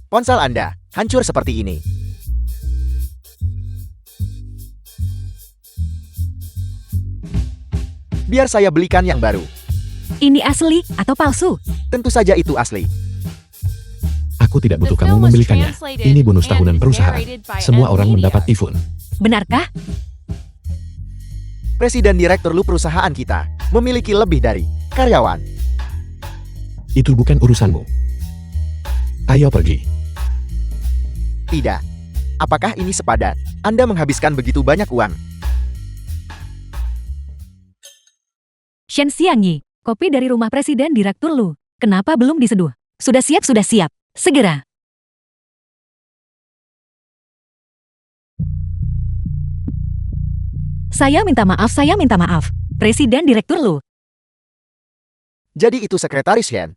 ponsel Anda hancur seperti ini. Biar saya belikan yang baru.
Ini asli atau palsu?
Tentu saja itu asli.
Aku tidak butuh
The
kamu
film was
membelikannya.
translated
Ini bonus
and
tahunan perusahaan.
narrated by
Semua orang
M-Media.
mendapat iPhone.
Benarkah?
Presiden Direktur Lu perusahaan kita memiliki lebih dari karyawan.
Itu bukan urusanmu. Ayo pergi.
Tidak. Apakah ini sepadan? Anda menghabiskan begitu banyak uang.
Shen Xiangyi, kopi dari rumah Presiden Direktur Lu. Kenapa belum diseduh? Sudah siap, sudah siap. Segera. Saya minta maaf. Presiden Direktur Lu.
Jadi itu Sekretaris Shen.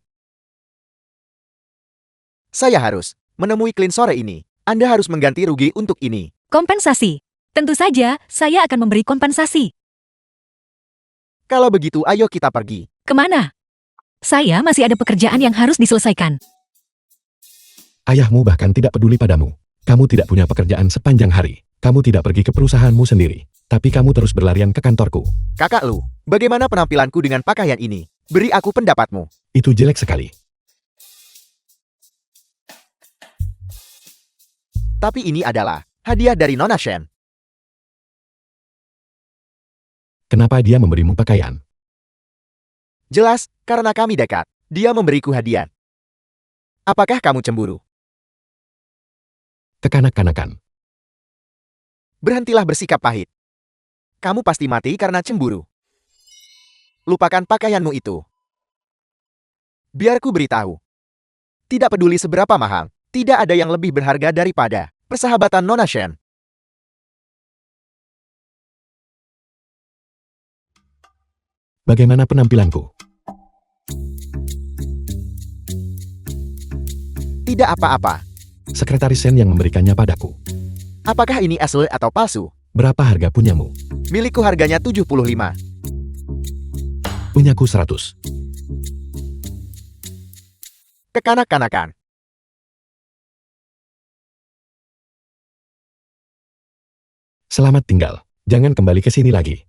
Saya harus menemui Clint sore ini. Anda harus mengganti rugi untuk ini.
Kompensasi. Tentu saja, saya akan memberi kompensasi.
Kalau begitu ayo kita pergi.
Kemana? Saya masih ada pekerjaan yang harus diselesaikan.
Ayahmu bahkan tidak peduli padamu. Kamu tidak punya pekerjaan sepanjang hari. Kamu tidak pergi ke perusahaanmu sendiri. Tapi kamu terus berlarian ke kantorku.
Kakak Lu, bagaimana penampilanku dengan pakaian ini? Beri aku pendapatmu.
Itu jelek sekali.
Tapi ini adalah hadiah dari Nona Shen.
Kenapa dia memberimu pakaian?
Jelas, karena kami dekat. Dia memberiku hadiah. Apakah kamu cemburu?
Kekanak-kanakan.
Berhentilah bersikap pahit. Kamu pasti mati karena cemburu. Lupakan pakaianmu itu. Biarku beritahu. Tidak peduli seberapa mahal, tidak ada yang lebih berharga daripada persahabatan Nona Shen.
Bagaimana penampilanku?
Tidak apa-apa.
Sekretaris Shen yang memberikannya padaku.
Apakah ini asli atau palsu?
Berapa harga punyamu?
Milikku harganya 75.
Punyaku 100.
Kekanak-kanakan.
Selamat tinggal. Jangan kembali ke sini lagi.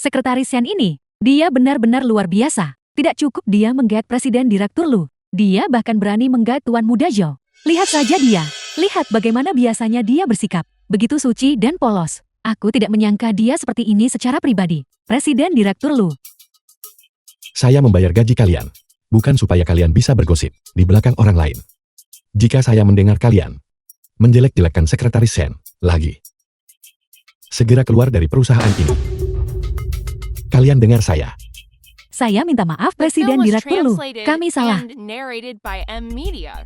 Sekretaris Shen ini, dia benar-benar luar biasa. Tidak cukup dia menggait Presiden Direktur Lu. Dia bahkan berani menggait Tuan Muda Zhou. Lihat saja dia. Lihat bagaimana biasanya dia bersikap. Begitu suci dan polos. Aku tidak menyangka dia seperti ini secara pribadi. Presiden Direktur Lu.
Saya membayar gaji kalian. Bukan supaya kalian bisa bergosip di belakang orang lain. Jika saya mendengar kalian menjelek-jelekan Sekretaris Shen lagi, segera keluar dari perusahaan ini. Kalian dengar saya.
Saya minta maaf
The
Presiden
film was
Direktur Lu.
translated
Kami salah.
and narrated by M-Media.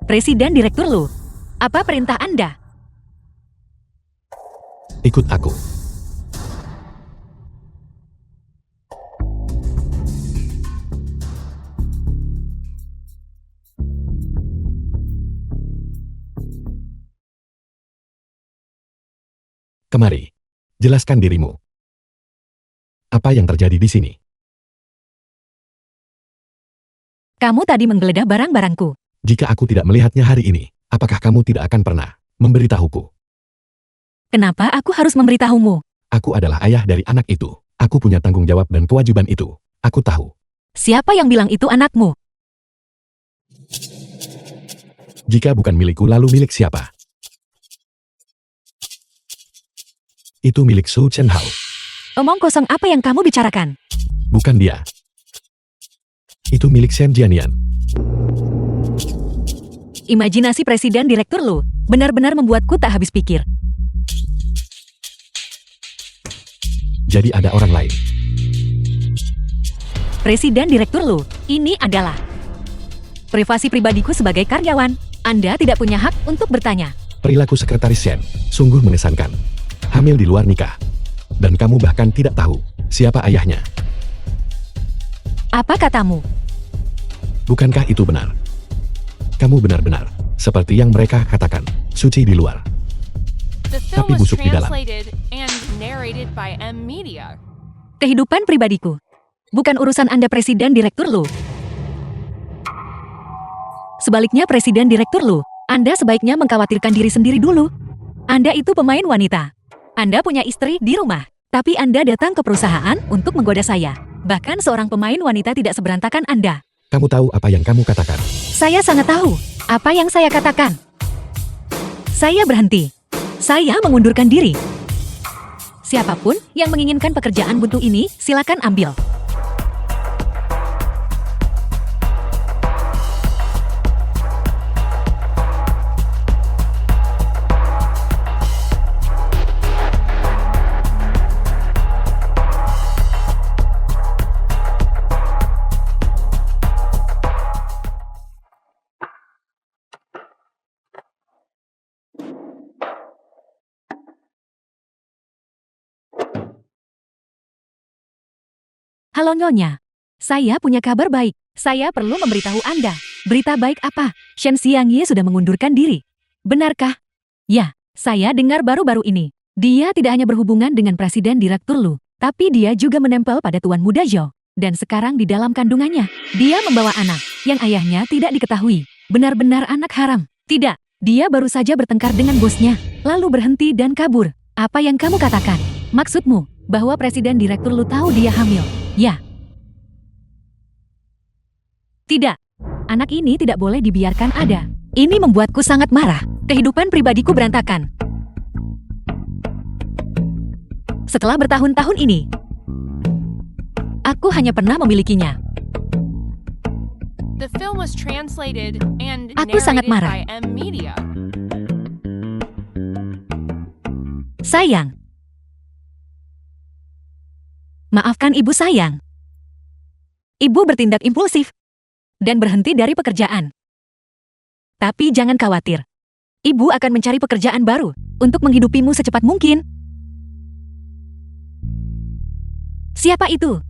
Presiden Direktur Lu. Apa perintah Anda?
Ikut aku. Kemari. Jelaskan dirimu. Apa yang terjadi di sini?
Kamu tadi menggeledah barang-barangku.
Jika aku tidak melihatnya hari ini, apakah kamu tidak akan pernah memberitahuku?
Kenapa aku harus memberitahumu?
Aku adalah ayah dari anak itu. Aku punya tanggung jawab dan kewajiban itu. Aku tahu.
Siapa yang bilang itu anakmu?
Jika bukan milikku lalu milik siapa? Itu milik Su Chenhao.
Omong kosong apa yang kamu bicarakan?
Bukan dia. Itu milik Shen Jianian.
Imajinasi Presiden Direktur Lu benar-benar membuatku tak habis pikir.
Jadi ada orang lain.
Presiden Direktur Lu, ini adalah privasi pribadiku sebagai karyawan. Anda tidak punya hak untuk bertanya.
Perilaku sekretaris Shen sungguh mengesankan. Hamil di luar nikah. Dan kamu bahkan tidak tahu siapa ayahnya.
Apa katamu?
Bukankah itu benar? Kamu benar-benar seperti yang mereka katakan, suci di luar.
The film
Tapi
was
busuk di dalam.
translated and narrated by M Media.
Kehidupan pribadiku. Bukan urusan Anda Presiden Direktur Lu. Sebaliknya Presiden Direktur Lu, Anda sebaiknya mengkhawatirkan diri sendiri dulu. Anda itu pemain wanita. Anda punya istri di rumah. Tapi Anda datang ke perusahaan untuk menggoda saya. Bahkan seorang pemain wanita tidak seberantakan Anda.
Kamu tahu apa yang kamu katakan?
Saya sangat tahu apa yang saya katakan. Saya berhenti. Saya mengundurkan diri. Siapapun yang menginginkan pekerjaan buntu ini, silakan ambil. Halo Nyonya, saya punya kabar baik. Saya perlu memberitahu Anda. Berita baik apa? Shen Xiangyi sudah mengundurkan diri. Benarkah? Ya, saya dengar baru-baru ini. Dia tidak hanya berhubungan dengan Presiden Direktur Lu, tapi dia juga menempel pada Tuan Muda Zhou. Dan sekarang di dalam kandungannya, dia membawa anak yang ayahnya tidak diketahui. Benar-benar anak haram. Tidak, dia baru saja bertengkar dengan bosnya, lalu berhenti dan kabur. Apa yang kamu katakan? Maksudmu, bahwa Presiden Direktur Lu tahu dia hamil? Ya. Tidak. Anak ini tidak boleh dibiarkan ada. Ini membuatku sangat marah. Kehidupan pribadiku berantakan. Setelah bertahun-tahun ini, aku hanya pernah memilikinya.
The film was translated and
Aku sangat
narrated
marah.
by M Media.
Sayang. Maafkan ibu sayang. Ibu bertindak impulsif dan berhenti dari pekerjaan. Tapi jangan khawatir. Ibu akan mencari pekerjaan baru untuk menghidupimu secepat mungkin. Siapa itu?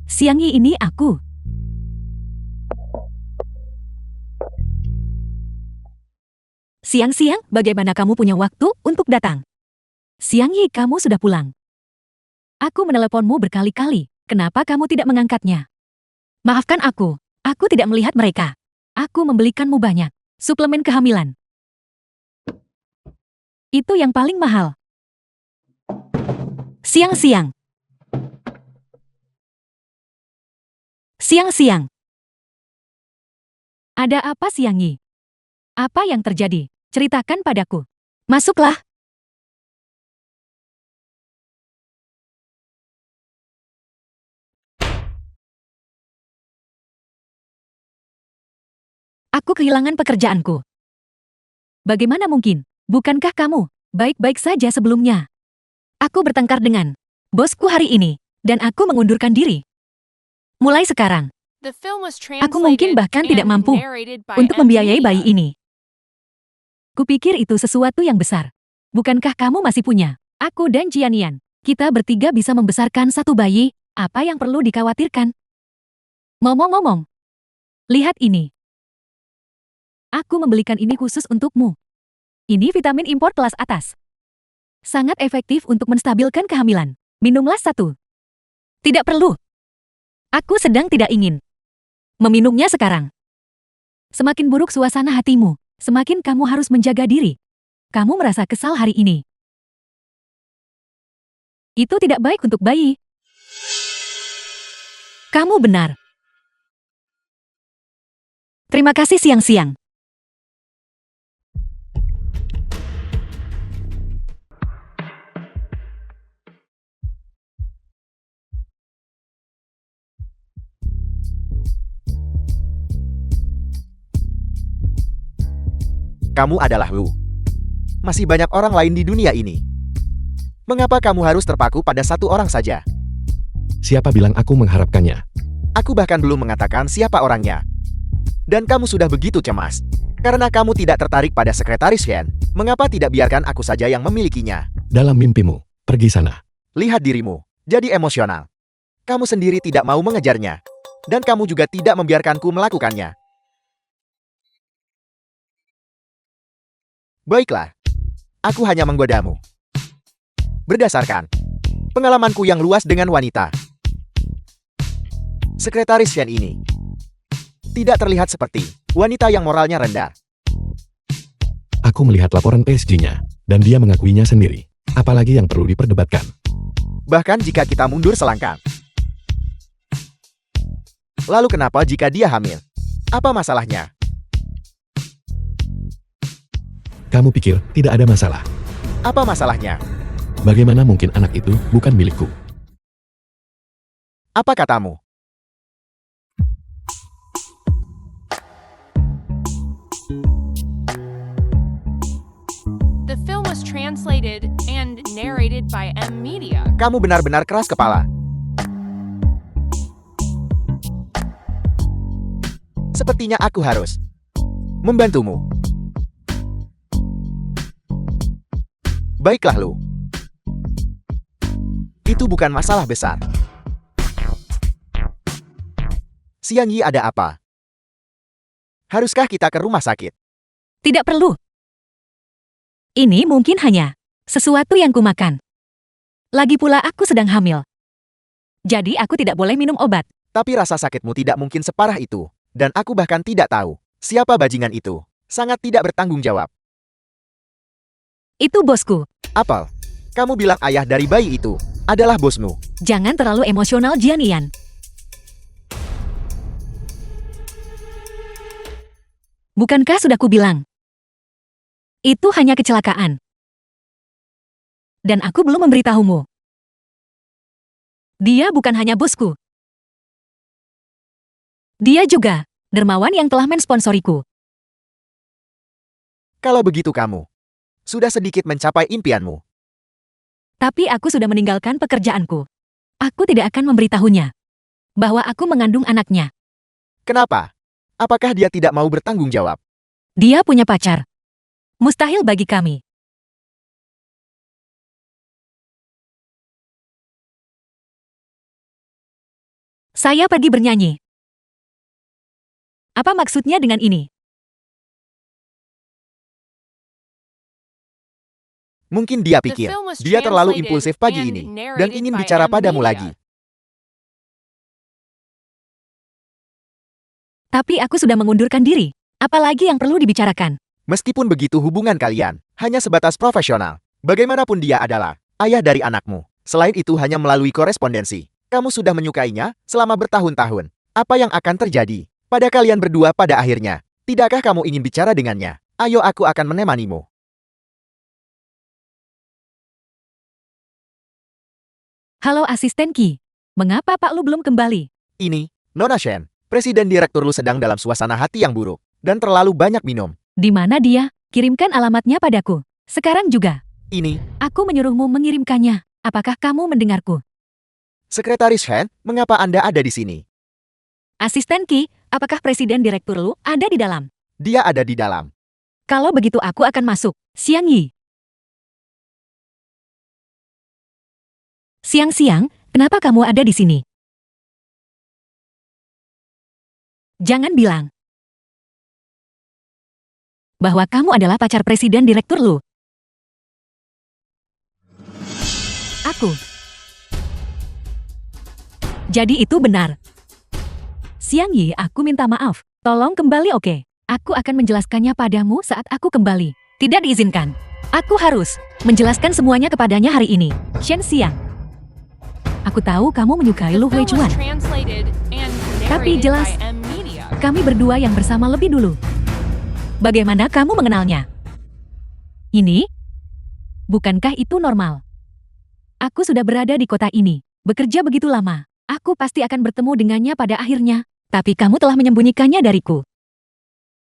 Xiangyi ini aku. Siang-siang, bagaimana kamu punya waktu untuk datang? Xiangyi, kamu sudah pulang. Aku meneleponmu berkali-kali. Kenapa kamu tidak mengangkatnya? Maafkan aku tidak melihat mereka. Aku membelikanmu banyak suplemen kehamilan. Itu yang paling mahal. Siang-siang. Siang-siang. Ada apa Xiangyi? Apa yang terjadi? Ceritakan padaku. Masuklah. Aku kehilangan pekerjaanku. Bagaimana mungkin? Bukankah kamu baik-baik saja sebelumnya? Aku bertengkar dengan bosku hari ini, dan aku mengundurkan diri. Mulai sekarang,
The film was
aku mungkin
translated
bahkan tidak
and
mampu
narrated by
untuk
M
membiayai bayi
Media.
ini. Kupikir itu sesuatu yang besar. Bukankah kamu masih punya? Aku dan Jianian, kita bertiga bisa membesarkan satu bayi. Apa yang perlu dikhawatirkan? Ngomong-ngomong, lihat ini. Aku membelikan ini khusus untukmu. Ini vitamin impor kelas atas. Sangat efektif untuk menstabilkan kehamilan. Minumlah satu. Tidak perlu. Aku sedang tidak ingin meminumnya sekarang. Semakin buruk suasana hatimu, semakin kamu harus menjaga diri. Kamu merasa kesal hari ini. Itu tidak baik untuk bayi. Kamu benar. Terima kasih siang-siang.
Kamu adalah Lu. Masih banyak orang lain di dunia ini. Mengapa kamu harus terpaku pada satu orang saja?
Siapa bilang aku mengharapkannya?
Aku bahkan belum mengatakan siapa orangnya. Dan kamu sudah begitu cemas. Karena kamu tidak tertarik pada sekretaris Shen, mengapa tidak biarkan aku saja yang memilikinya?
Dalam mimpimu, pergi sana.
Lihat dirimu, jadi emosional. Kamu sendiri tidak mau mengejarnya. Dan kamu juga tidak membiarkanku melakukannya. Baiklah, aku hanya menggodamu. Berdasarkan pengalamanku yang luas dengan wanita, sekretaris Shen ini tidak terlihat seperti wanita yang moralnya rendah.
Aku melihat laporan PSG-nya, dan dia mengakuinya sendiri. Apalagi yang perlu diperdebatkan?
Bahkan jika kita mundur selangkah. Lalu kenapa jika dia hamil? Apa masalahnya?
Kamu pikir tidak ada masalah?
Apa masalahnya?
Bagaimana mungkin anak itu bukan milikku?
Apa katamu?
The film was translated and narrated by M Media.
Kamu benar-benar keras kepala. Sepertinya aku harus membantumu. Baiklah, Lu. Itu bukan masalah besar. Siang Yi, ada apa? Haruskah kita ke rumah sakit?
Tidak perlu. Ini mungkin hanya sesuatu yang kumakan. Lagi pula aku sedang hamil. Jadi aku tidak boleh minum obat.
Tapi rasa sakitmu tidak mungkin separah itu. Dan aku bahkan tidak tahu siapa bajingan itu. Sangat tidak bertanggung jawab.
Itu bosku.
Apel, kamu bilang ayah dari bayi itu adalah bosmu.
Jangan terlalu emosional, Jian Ian. Bukankah sudah kubilang? Itu hanya kecelakaan. Dan aku belum memberitahumu. Dia bukan hanya bosku. Dia juga dermawan yang telah mensponsoriku.
Kalau begitu kamu sudah sedikit mencapai impianmu.
Tapi aku sudah meninggalkan pekerjaanku. Aku tidak akan memberitahunya bahwa aku mengandung anaknya.
Kenapa? Apakah dia tidak mau bertanggung jawab?
Dia punya pacar. Mustahil bagi kami. Saya pergi bernyanyi. Apa maksudnya dengan ini?
Mungkin dia
The
pikir
film was
dia terlalu
translated
impulsif pagi
and
ini dan
narrated
ingin
by
bicara
M
padamu
Media.
lagi.
Tapi aku sudah mengundurkan diri. Apalagi yang perlu dibicarakan?
Meskipun begitu, hubungan kalian hanya sebatas profesional. Bagaimanapun dia adalah ayah dari anakmu. Selain itu hanya melalui korespondensi. Kamu sudah menyukainya selama bertahun-tahun. Apa yang akan terjadi pada kalian berdua pada akhirnya? Tidakkah kamu ingin bicara dengannya? Ayo, aku akan menemanimu.
Halo asisten Ki. Mengapa Pak Lu belum kembali?
Ini, Nona Shen, Presiden Direktur Lu sedang dalam suasana hati yang buruk dan terlalu banyak minum.
Di mana dia? Kirimkan alamatnya padaku. Sekarang juga.
Ini,
Aku menyuruhmu mengirimkannya. Apakah kamu mendengarku?
Sekretaris Shen, mengapa Anda ada di sini?
Asisten Ki, apakah Presiden Direktur Lu ada di dalam?
Dia ada di dalam.
Kalau begitu aku akan masuk. Siang Yi. Siang-siang, kenapa kamu ada di sini? Jangan bilang bahwa kamu adalah pacar Presiden Direktur Lu. Aku. Jadi itu benar. Siang Yi, aku minta maaf. Tolong kembali, oke? Aku akan menjelaskannya padamu saat aku kembali. Tidak diizinkan. Aku harus menjelaskan semuanya kepadanya hari ini. Shen Xiang. Aku tahu kamu menyukai
The
Lu Hui
film was
Chuan.
translated and
Tapi
narrated
jelas,
by M Media.
kami berdua yang bersama lebih dulu. Bagaimana kamu mengenalnya? Ini? Bukankah itu normal? Aku sudah berada di kota ini, bekerja begitu lama. Aku pasti akan bertemu dengannya pada akhirnya. Tapi kamu telah menyembunyikannya dariku.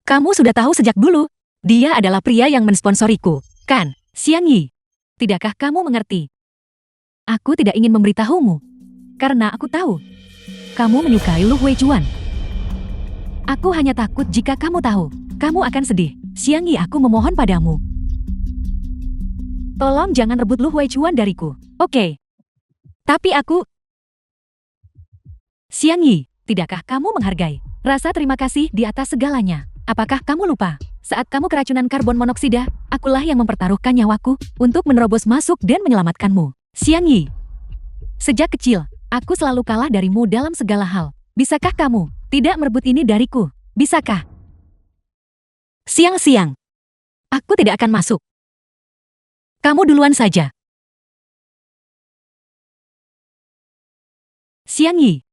Kamu sudah tahu sejak dulu. Dia adalah pria yang mensponsoriku, kan, Xiang Yi? Tidakkah kamu mengerti? Aku tidak ingin memberitahumu, karena aku tahu kamu menyukai Lu Huichuan. Aku hanya takut jika kamu tahu, kamu akan sedih. Xiang Yi, aku memohon padamu. Tolong jangan rebut Lu Huichuan dariku, oke? Tapi aku... Xiang Yi, tidakkah kamu menghargai rasa terima kasih di atas segalanya? Apakah kamu lupa? Saat kamu keracunan karbon monoksida, akulah yang mempertaruhkan nyawaku untuk menerobos masuk dan menyelamatkanmu. Xiang Yi, sejak kecil, aku selalu kalah darimu dalam segala hal. Bisakah kamu tidak merebut ini dariku? Bisakah? Siang-siang, aku tidak akan masuk. Kamu duluan saja. Xiang Yi,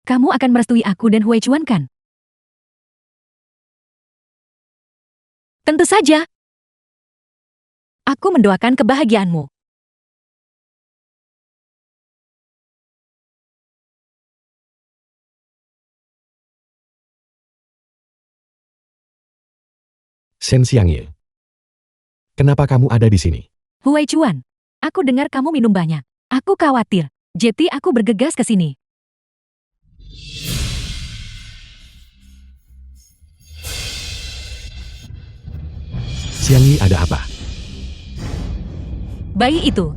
kamu akan merestui aku dan Huichuan, kan? Tentu saja. Aku mendoakan kebahagiaanmu.
Shen Xiangye. Kenapa kamu ada di sini?
Huichuan, aku dengar kamu minum banyak. Aku khawatir. Jadi aku bergegas ke sini.
Xiangye, ada apa?
Bayi itu,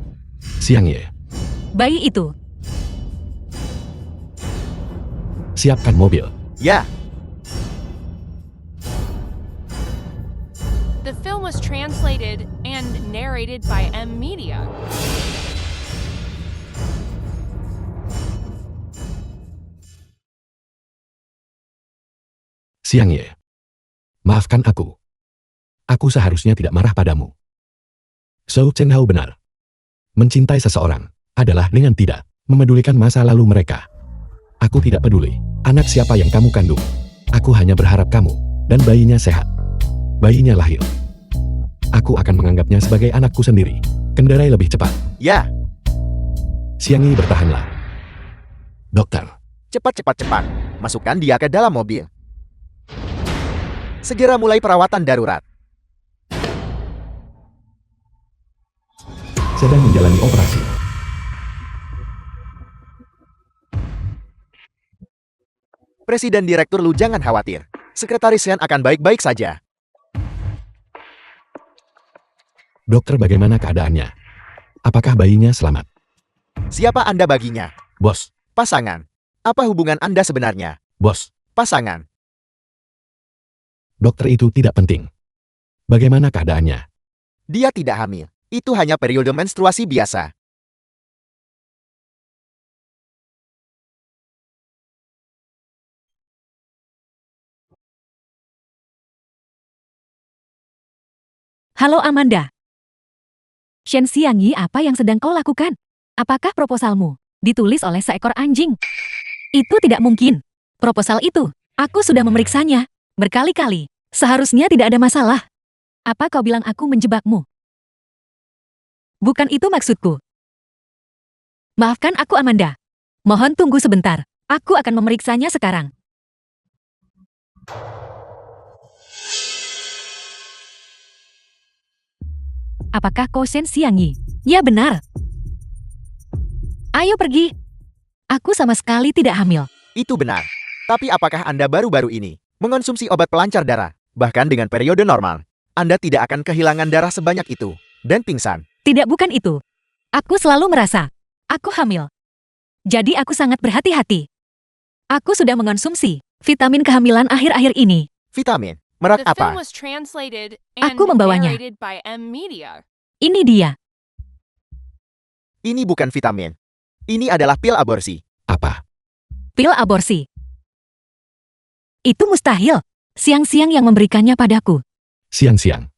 Xiangye,
bayi itu.
siapkan mobil.
Ya,
The film was translated and narrated by M Media.
Xiangye, maafkan aku. Aku seharusnya tidak marah padamu. Zhou Chenhao benar. Mencintai seseorang adalah dengan tidak memedulikan masa lalu mereka. Aku tidak peduli anak siapa yang kamu kandung. Aku hanya berharap kamu dan bayinya sehat. Bayinya lahir. Aku akan menganggapnya sebagai anakku sendiri. Kendarai lebih cepat.
ya,
Xiangye, bertahanlah. Dokter,
cepat. Masukkan dia ke dalam mobil. Segera mulai perawatan darurat.
sedang menjalani operasi.
Presiden Direktur Lu, jangan khawatir. Sekretaris Shen akan baik-baik saja.
Dokter, bagaimana keadaannya? Apakah bayinya selamat?
Siapa Anda baginya?
Bos,
Pasangan. Apa hubungan Anda sebenarnya?
bos,
Pasangan.
dokter itu tidak penting. Bagaimana keadaannya?
Dia tidak hamil. Itu hanya periode menstruasi biasa.
Halo Amanda. Shen Xiangyi, apa yang sedang kau lakukan? Apakah proposalmu ditulis oleh seekor anjing? Itu tidak mungkin. Proposal itu, aku sudah memeriksanya berkali-kali. Seharusnya tidak ada masalah. Apa kau bilang aku menjebakmu? Bukan itu maksudku. Maafkan aku, Amanda. Mohon tunggu sebentar. Aku akan memeriksanya sekarang. Apakah kau Shen Xiangyi? Ya, benar. Ayo pergi. Aku sama sekali tidak hamil.
Itu benar. Tapi apakah Anda baru-baru ini mengonsumsi obat pelancar darah? Bahkan dengan periode normal, Anda tidak akan kehilangan darah sebanyak itu dan pingsan.
Tidak, bukan itu. Aku selalu merasa aku hamil. Jadi aku sangat berhati-hati. Aku sudah mengonsumsi vitamin kehamilan akhir-akhir ini.
Vitamin? Merek
The film
apa?
was translated and
Aku membawanya.
narrated by M Media.
Ini dia.
Ini bukan vitamin. Ini adalah pil aborsi.
Apa?
Pil aborsi. Itu mustahil. Siang-siang yang memberikannya padaku.
Siang-siang.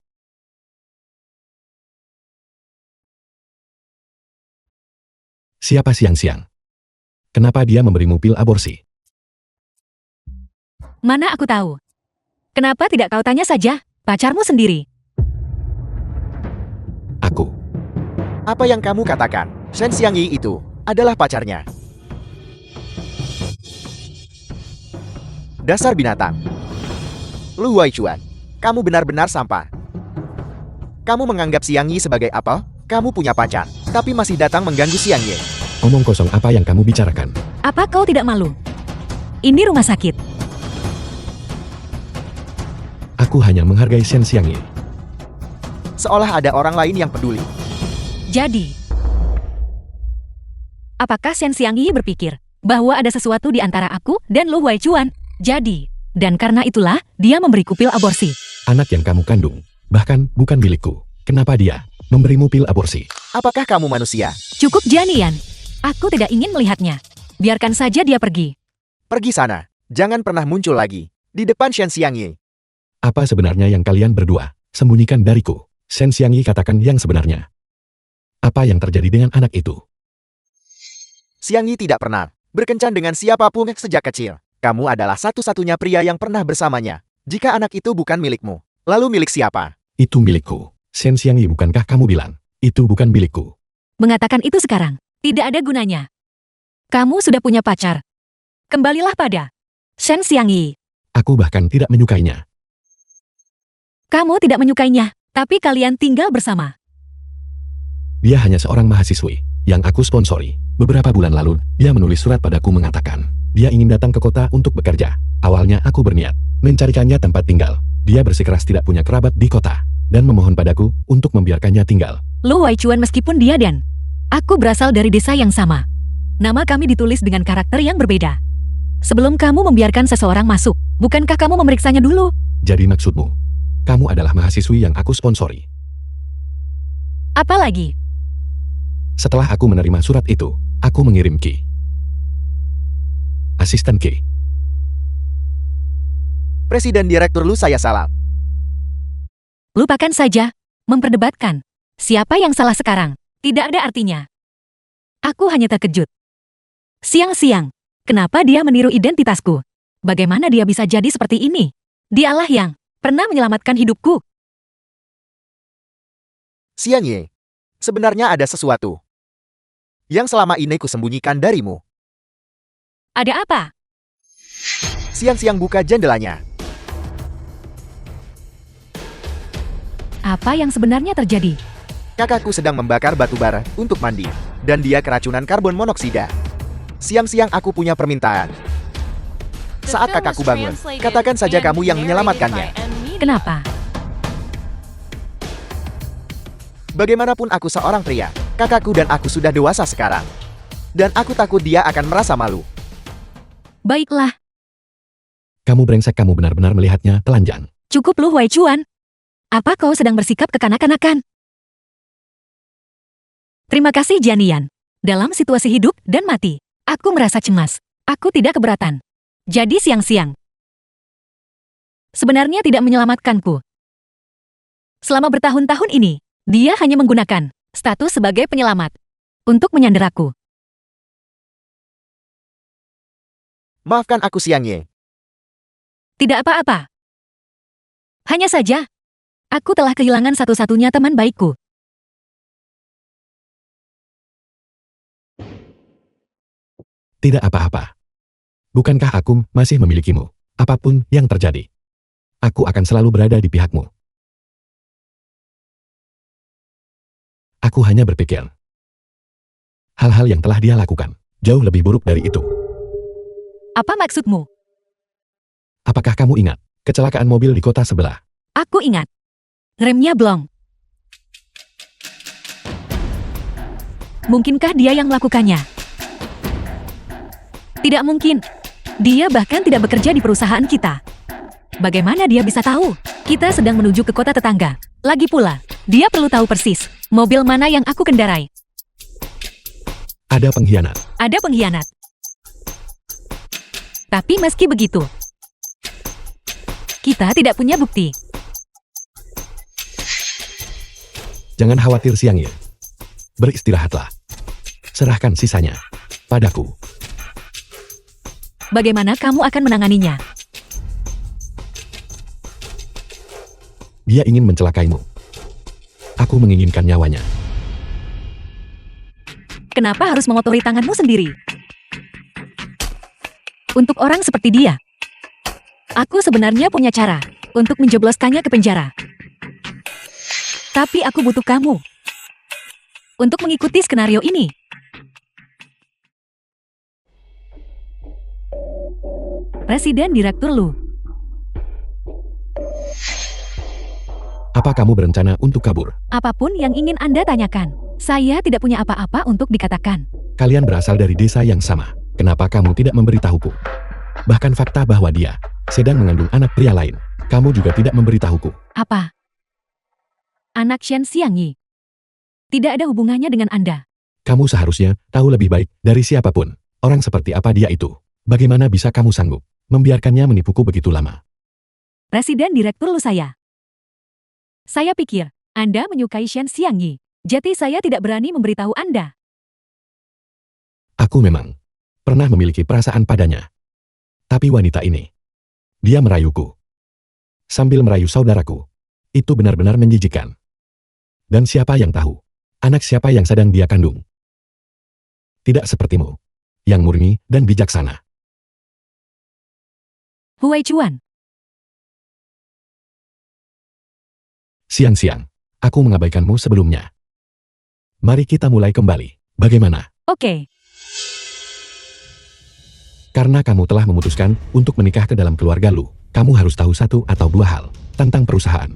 Siapa siang-siang? Kenapa dia memberimu pil aborsi?
Mana aku tahu. Kenapa tidak kau tanya saja pacarmu sendiri?
Aku.
Apa yang kamu katakan? Shen Xiangyi itu adalah pacarnya. Dasar binatang. Lu Waichuan, kamu benar-benar sampah. Kamu menganggap Xiang Yi sebagai apa? Kamu punya pacar, tapi masih datang mengganggu Xiang Yi.
Omong kosong apa yang kamu bicarakan?
Apa kau tidak malu? Ini rumah sakit.
Aku hanya menghargai Shen Xiang Yi.
Seolah ada orang lain yang peduli.
Jadi, apakah Shen Xiang Yi berpikir bahwa ada sesuatu di antara aku dan Lu Waichuan? Jadi, dan karena itulah dia memberiku pil aborsi.
Anak yang kamu kandung, bahkan bukan milikku. Kenapa dia memberimu pil aborsi?
Apakah kamu manusia?
Cukup Jianian. Aku tidak ingin melihatnya. Biarkan saja dia pergi.
Pergi sana. Jangan pernah muncul lagi. Di depan Shen Xiang Yi.
Apa sebenarnya yang kalian berdua sembunyikan dariku? Shen Xiang Yi katakan yang sebenarnya. Apa yang terjadi dengan anak itu?
Xiang Yi tidak pernah berkencan dengan siapapun sejak kecil. Kamu adalah satu-satunya pria yang pernah bersamanya. Jika anak itu bukan milikmu, lalu milik siapa?
Itu milikku. Shen Xiang Yi, bukankah kamu bilang itu bukan milikku?
Mengatakan itu sekarang tidak ada gunanya. Kamu sudah punya pacar. Kembalilah pada Shen Xiang Yi.
Aku bahkan tidak menyukainya.
Kamu tidak menyukainya, tapi kalian tinggal bersama.
Dia hanya seorang mahasiswi yang aku sponsori. Beberapa bulan lalu, dia menulis surat padaku mengatakan dia ingin datang ke kota untuk bekerja. Awalnya aku berniat mencarikannya tempat tinggal. Dia bersikeras tidak punya kerabat di kota dan memohon padaku untuk membiarkannya tinggal.
Lu Waichuan, meskipun dia dan aku berasal dari desa yang sama, nama kami ditulis dengan karakter yang berbeda. Sebelum kamu membiarkan seseorang masuk, bukankah kamu memeriksanya dulu?
Jadi maksudmu, kamu adalah mahasiswi yang aku sponsori.
Apalagi?
Setelah aku menerima surat itu, aku mengirim Ki. Asisten Ki.
Presiden Direktur Lu, saya salah.
Lupakan saja. Memperdebatkan siapa yang salah sekarang tidak ada artinya. Aku hanya terkejut. Siang-siang, kenapa dia meniru identitasku? Bagaimana dia bisa jadi seperti ini? Dialah yang pernah menyelamatkan hidupku.
Xiang Yi, sebenarnya ada sesuatu yang selama ini kusembunyikan darimu.
Ada apa?
Siang-siang buka jendelanya.
Apa yang sebenarnya terjadi?
Kakakku sedang membakar batu bara untuk mandi, dan dia keracunan karbon monoksida. Siang-siang aku punya permintaan.
The
Saat
film
kakakku
was
bangun,
translated
katakan saja
and
kamu yang
narrated
menyelamatkannya.
by M.
Kenapa?
Bagaimanapun aku seorang pria, kakakku dan aku sudah dewasa sekarang. Dan aku takut dia akan merasa malu.
Baiklah,
Kamu brengsek, kamu benar-benar melihatnya telanjang.
cukup Lu Waichuan. Apa kau sedang bersikap kekanak-kanakan? Terima kasih Jianian. Dalam situasi hidup dan mati, aku merasa cemas. Aku tidak keberatan. Jadi siang-siang sebenarnya tidak menyelamatkanku. Selama bertahun-tahun ini, dia hanya menggunakan status sebagai penyelamat untuk menyanderaku.
Maafkan aku Xiang Yi.
Tidak apa-apa. Hanya saja, aku telah kehilangan satu-satunya teman baikku.
Tidak apa-apa. Bukankah aku masih memilikimu? Apapun yang terjadi, aku akan selalu berada di pihakmu. Aku hanya berpikir, hal-hal yang telah dia lakukan jauh lebih buruk dari itu.
Apa maksudmu?
Apakah kamu ingat kecelakaan mobil di kota sebelah?
Aku ingat. Remnya blong. Mungkinkah dia yang melakukannya? Tidak mungkin. Dia bahkan tidak bekerja di perusahaan kita. Bagaimana dia bisa tahu? Kita sedang menuju ke kota tetangga. Lagi pula, dia perlu tahu persis mobil mana yang aku kendarai.
Ada pengkhianat.
Ada pengkhianat. Tapi meski begitu, kita tidak punya bukti.
Jangan khawatir Xiang Yi. Beristirahatlah. Serahkan sisanya padaku.
Bagaimana kamu akan menanganinya?
Dia ingin mencelakaimu. Aku menginginkan nyawanya.
Kenapa harus mengotori tanganmu sendiri? Untuk orang seperti dia, aku sebenarnya punya cara. untuk menjebloskannya ke penjara. Tapi aku butuh kamu untuk mengikuti skenario ini. Presiden Direktur Lu.
Apa kamu berencana untuk kabur?
Apapun yang ingin Anda tanyakan, saya tidak punya apa-apa untuk dikatakan.
Kalian berasal dari desa yang sama. Kenapa kamu tidak memberitahuku? Bahkan fakta bahwa dia sedang mengandung anak pria lain, kamu juga tidak memberitahuku.
Apa? Anak Shen Xiangyi. Tidak ada hubungannya dengan Anda.
Kamu seharusnya tahu lebih baik dari siapapun. Orang seperti apa dia itu? Bagaimana bisa kamu sanggup membiarkannya menipuku begitu lama?
Presiden Direktur Lu saya. Saya pikir Anda menyukai Shen Xiangyi. Jadi saya tidak berani memberitahu Anda.
Aku memang pernah memiliki perasaan padanya. Tapi wanita ini, dia merayuku. Sambil merayu saudaraku. Itu benar-benar menjijikkan. Dan siapa yang tahu, anak siapa yang sedang dia kandung? Tidak sepertimu, yang murni dan bijaksana.
Huai Chuan.
Siang-siang, aku mengabaikanmu sebelumnya. Mari kita mulai kembali. Bagaimana?
Oke.
Karena kamu telah memutuskan untuk menikah ke dalam keluarga Lu, kamu harus tahu satu atau dua hal tentang perusahaan.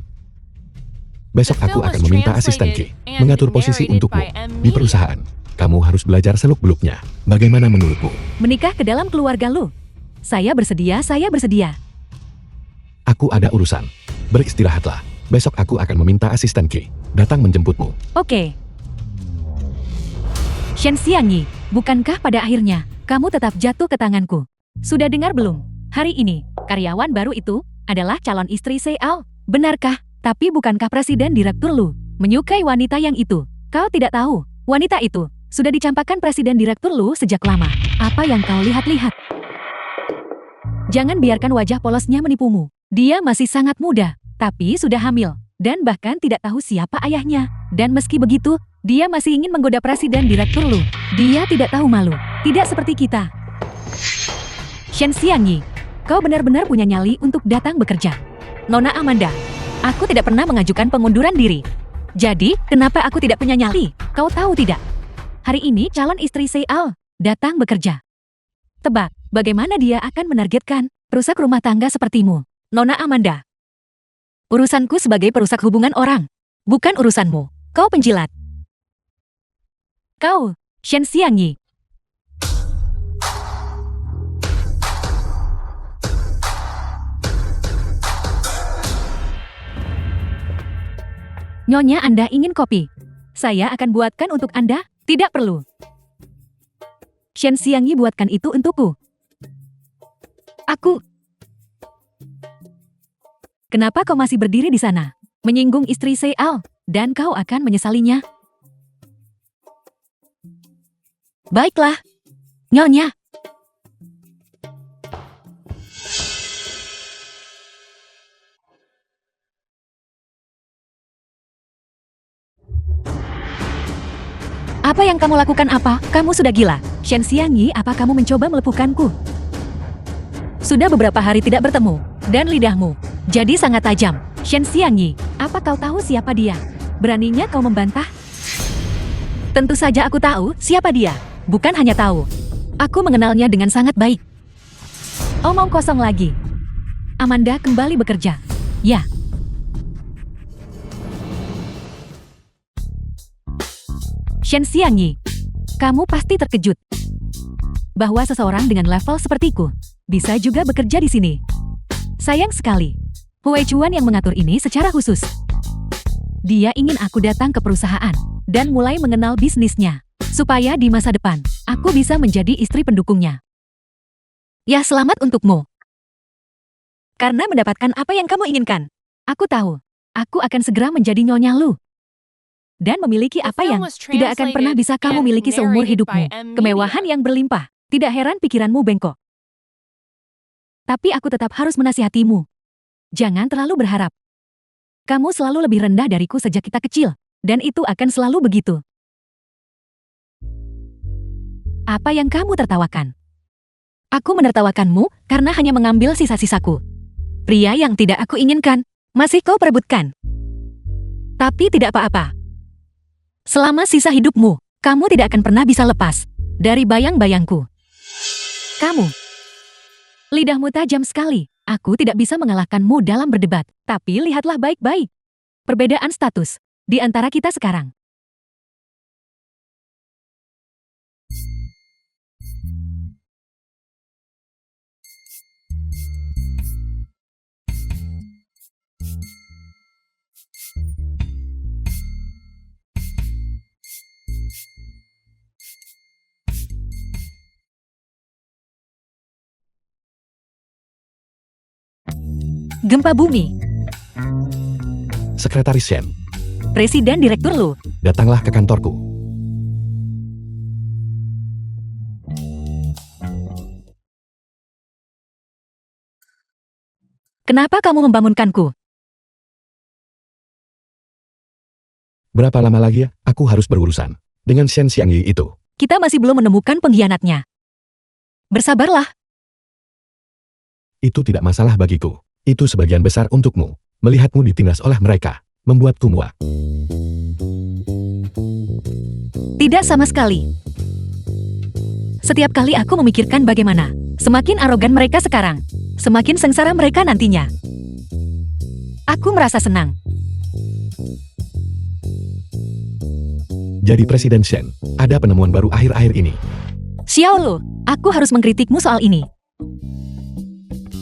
Besok aku akan meminta asisten Ki mengatur posisi untukmu di perusahaan. Kamu harus belajar seluk-beluknya. Bagaimana menurutmu?
Menikah ke dalam keluarga Lu. Saya bersedia, saya bersedia.
Aku ada urusan. Beristirahatlah. Besok aku akan meminta asisten Ki datang menjemputmu.
Oke. Shen Xiangyi, bukankah pada akhirnya kamu tetap jatuh ke tanganku? Sudah dengar belum? Hari ini, karyawan baru itu adalah calon istri Seao. Benarkah? Tapi bukankah Presiden Direktur Lu menyukai wanita yang itu? Kau tidak tahu, wanita itu sudah dicampakkan Presiden Direktur Lu sejak lama. Apa yang kau lihat-lihat? Jangan biarkan wajah polosnya menipumu. Dia masih sangat muda, tapi sudah hamil, dan bahkan tidak tahu siapa ayahnya. Dan meski begitu, dia masih ingin menggoda Presiden Direktur Lu. Dia tidak tahu malu, tidak seperti kita. Shen Xiangyi, kau benar-benar punya nyali untuk datang bekerja. Nona Amanda, aku tidak pernah mengajukan pengunduran diri. Jadi, kenapa aku tidak punya nyali? Kau tahu tidak? Hari ini calon istri Seao datang bekerja. Tebak, bagaimana dia akan menargetkan perusak rumah tangga sepertimu, Nona Amanda? Urusanku sebagai perusak hubungan orang, bukan urusanmu. Kau penjilat. Kau, Shen Xiangyi. Nyonya, Anda ingin kopi? Saya akan buatkan untuk Anda. Tidak perlu. Shen Xiangyi buatkan itu untukku. Aku. Kenapa kau masih berdiri di sana? Menyinggung istri Seao, dan kau akan menyesalinya. Baiklah, Nyonya. Apa yang kamu lakukan apa? Kamu sudah gila. Shen Xiangyi, apa kamu mencoba melepuhkanku? Sudah beberapa hari tidak bertemu, dan lidahmu jadi sangat tajam. Shen Xiangyi, apa kau tahu siapa dia? Beraninya kau membantah? Tentu saja aku tahu siapa dia. Bukan hanya tahu. Aku mengenalnya dengan sangat baik. Omong kosong lagi. Amanda kembali bekerja. Ya. Shen Xiangyi, kamu pasti terkejut bahwa seseorang dengan level sepertiku bisa juga bekerja di sini. Sayang sekali, Huai Chuan yang mengatur ini secara khusus. Dia ingin aku datang ke perusahaan dan mulai mengenal bisnisnya, supaya di masa depan aku bisa menjadi istri pendukungnya. Ya, selamat untukmu. Karena mendapatkan apa yang kamu inginkan. Aku tahu, aku akan segera menjadi Nyonya Lu. Dan memiliki apa yang tidak akan pernah bisa kamu miliki seumur hidupmu. Kemewahan yang berlimpah. Tidak heran pikiranmu bengkok. Tapi aku tetap harus menasihatimu. Jangan terlalu berharap. Kamu selalu lebih rendah dariku sejak kita kecil. Dan itu akan selalu begitu. Apa yang kamu tertawakan? Aku menertawakanmu karena hanya mengambil sisa-sisaku. Pria yang tidak aku inginkan, masih kau perebutkan. Tapi tidak apa-apa. Selama sisa hidupmu, kamu tidak akan pernah bisa lepas dari bayang-bayangku. Kamu. Lidahmu tajam sekali. Aku tidak bisa mengalahkanmu dalam berdebat. Tapi lihatlah baik-baik. Perbedaan status di antara kita sekarang. Gempa bumi.
Sekretaris Shen,
Presiden Direktur Lu.
datanglah ke kantorku.
Kenapa kamu membangunkanku?
Berapa lama lagi aku harus berurusan dengan Shen Xiangyi itu?
Kita masih belum menemukan pengkhianatnya. Bersabarlah.
Itu tidak masalah bagiku. Itu sebagian besar untukmu. Melihatmu ditindas oleh mereka, membuatku muak.
Tidak sama sekali. Setiap kali aku memikirkan bagaimana semakin arogan mereka sekarang, semakin sengsara mereka nantinya. Aku merasa senang.
Jadi Presiden Shen, ada penemuan baru akhir-akhir ini.
Xiao Lu, aku harus mengkritikmu soal ini.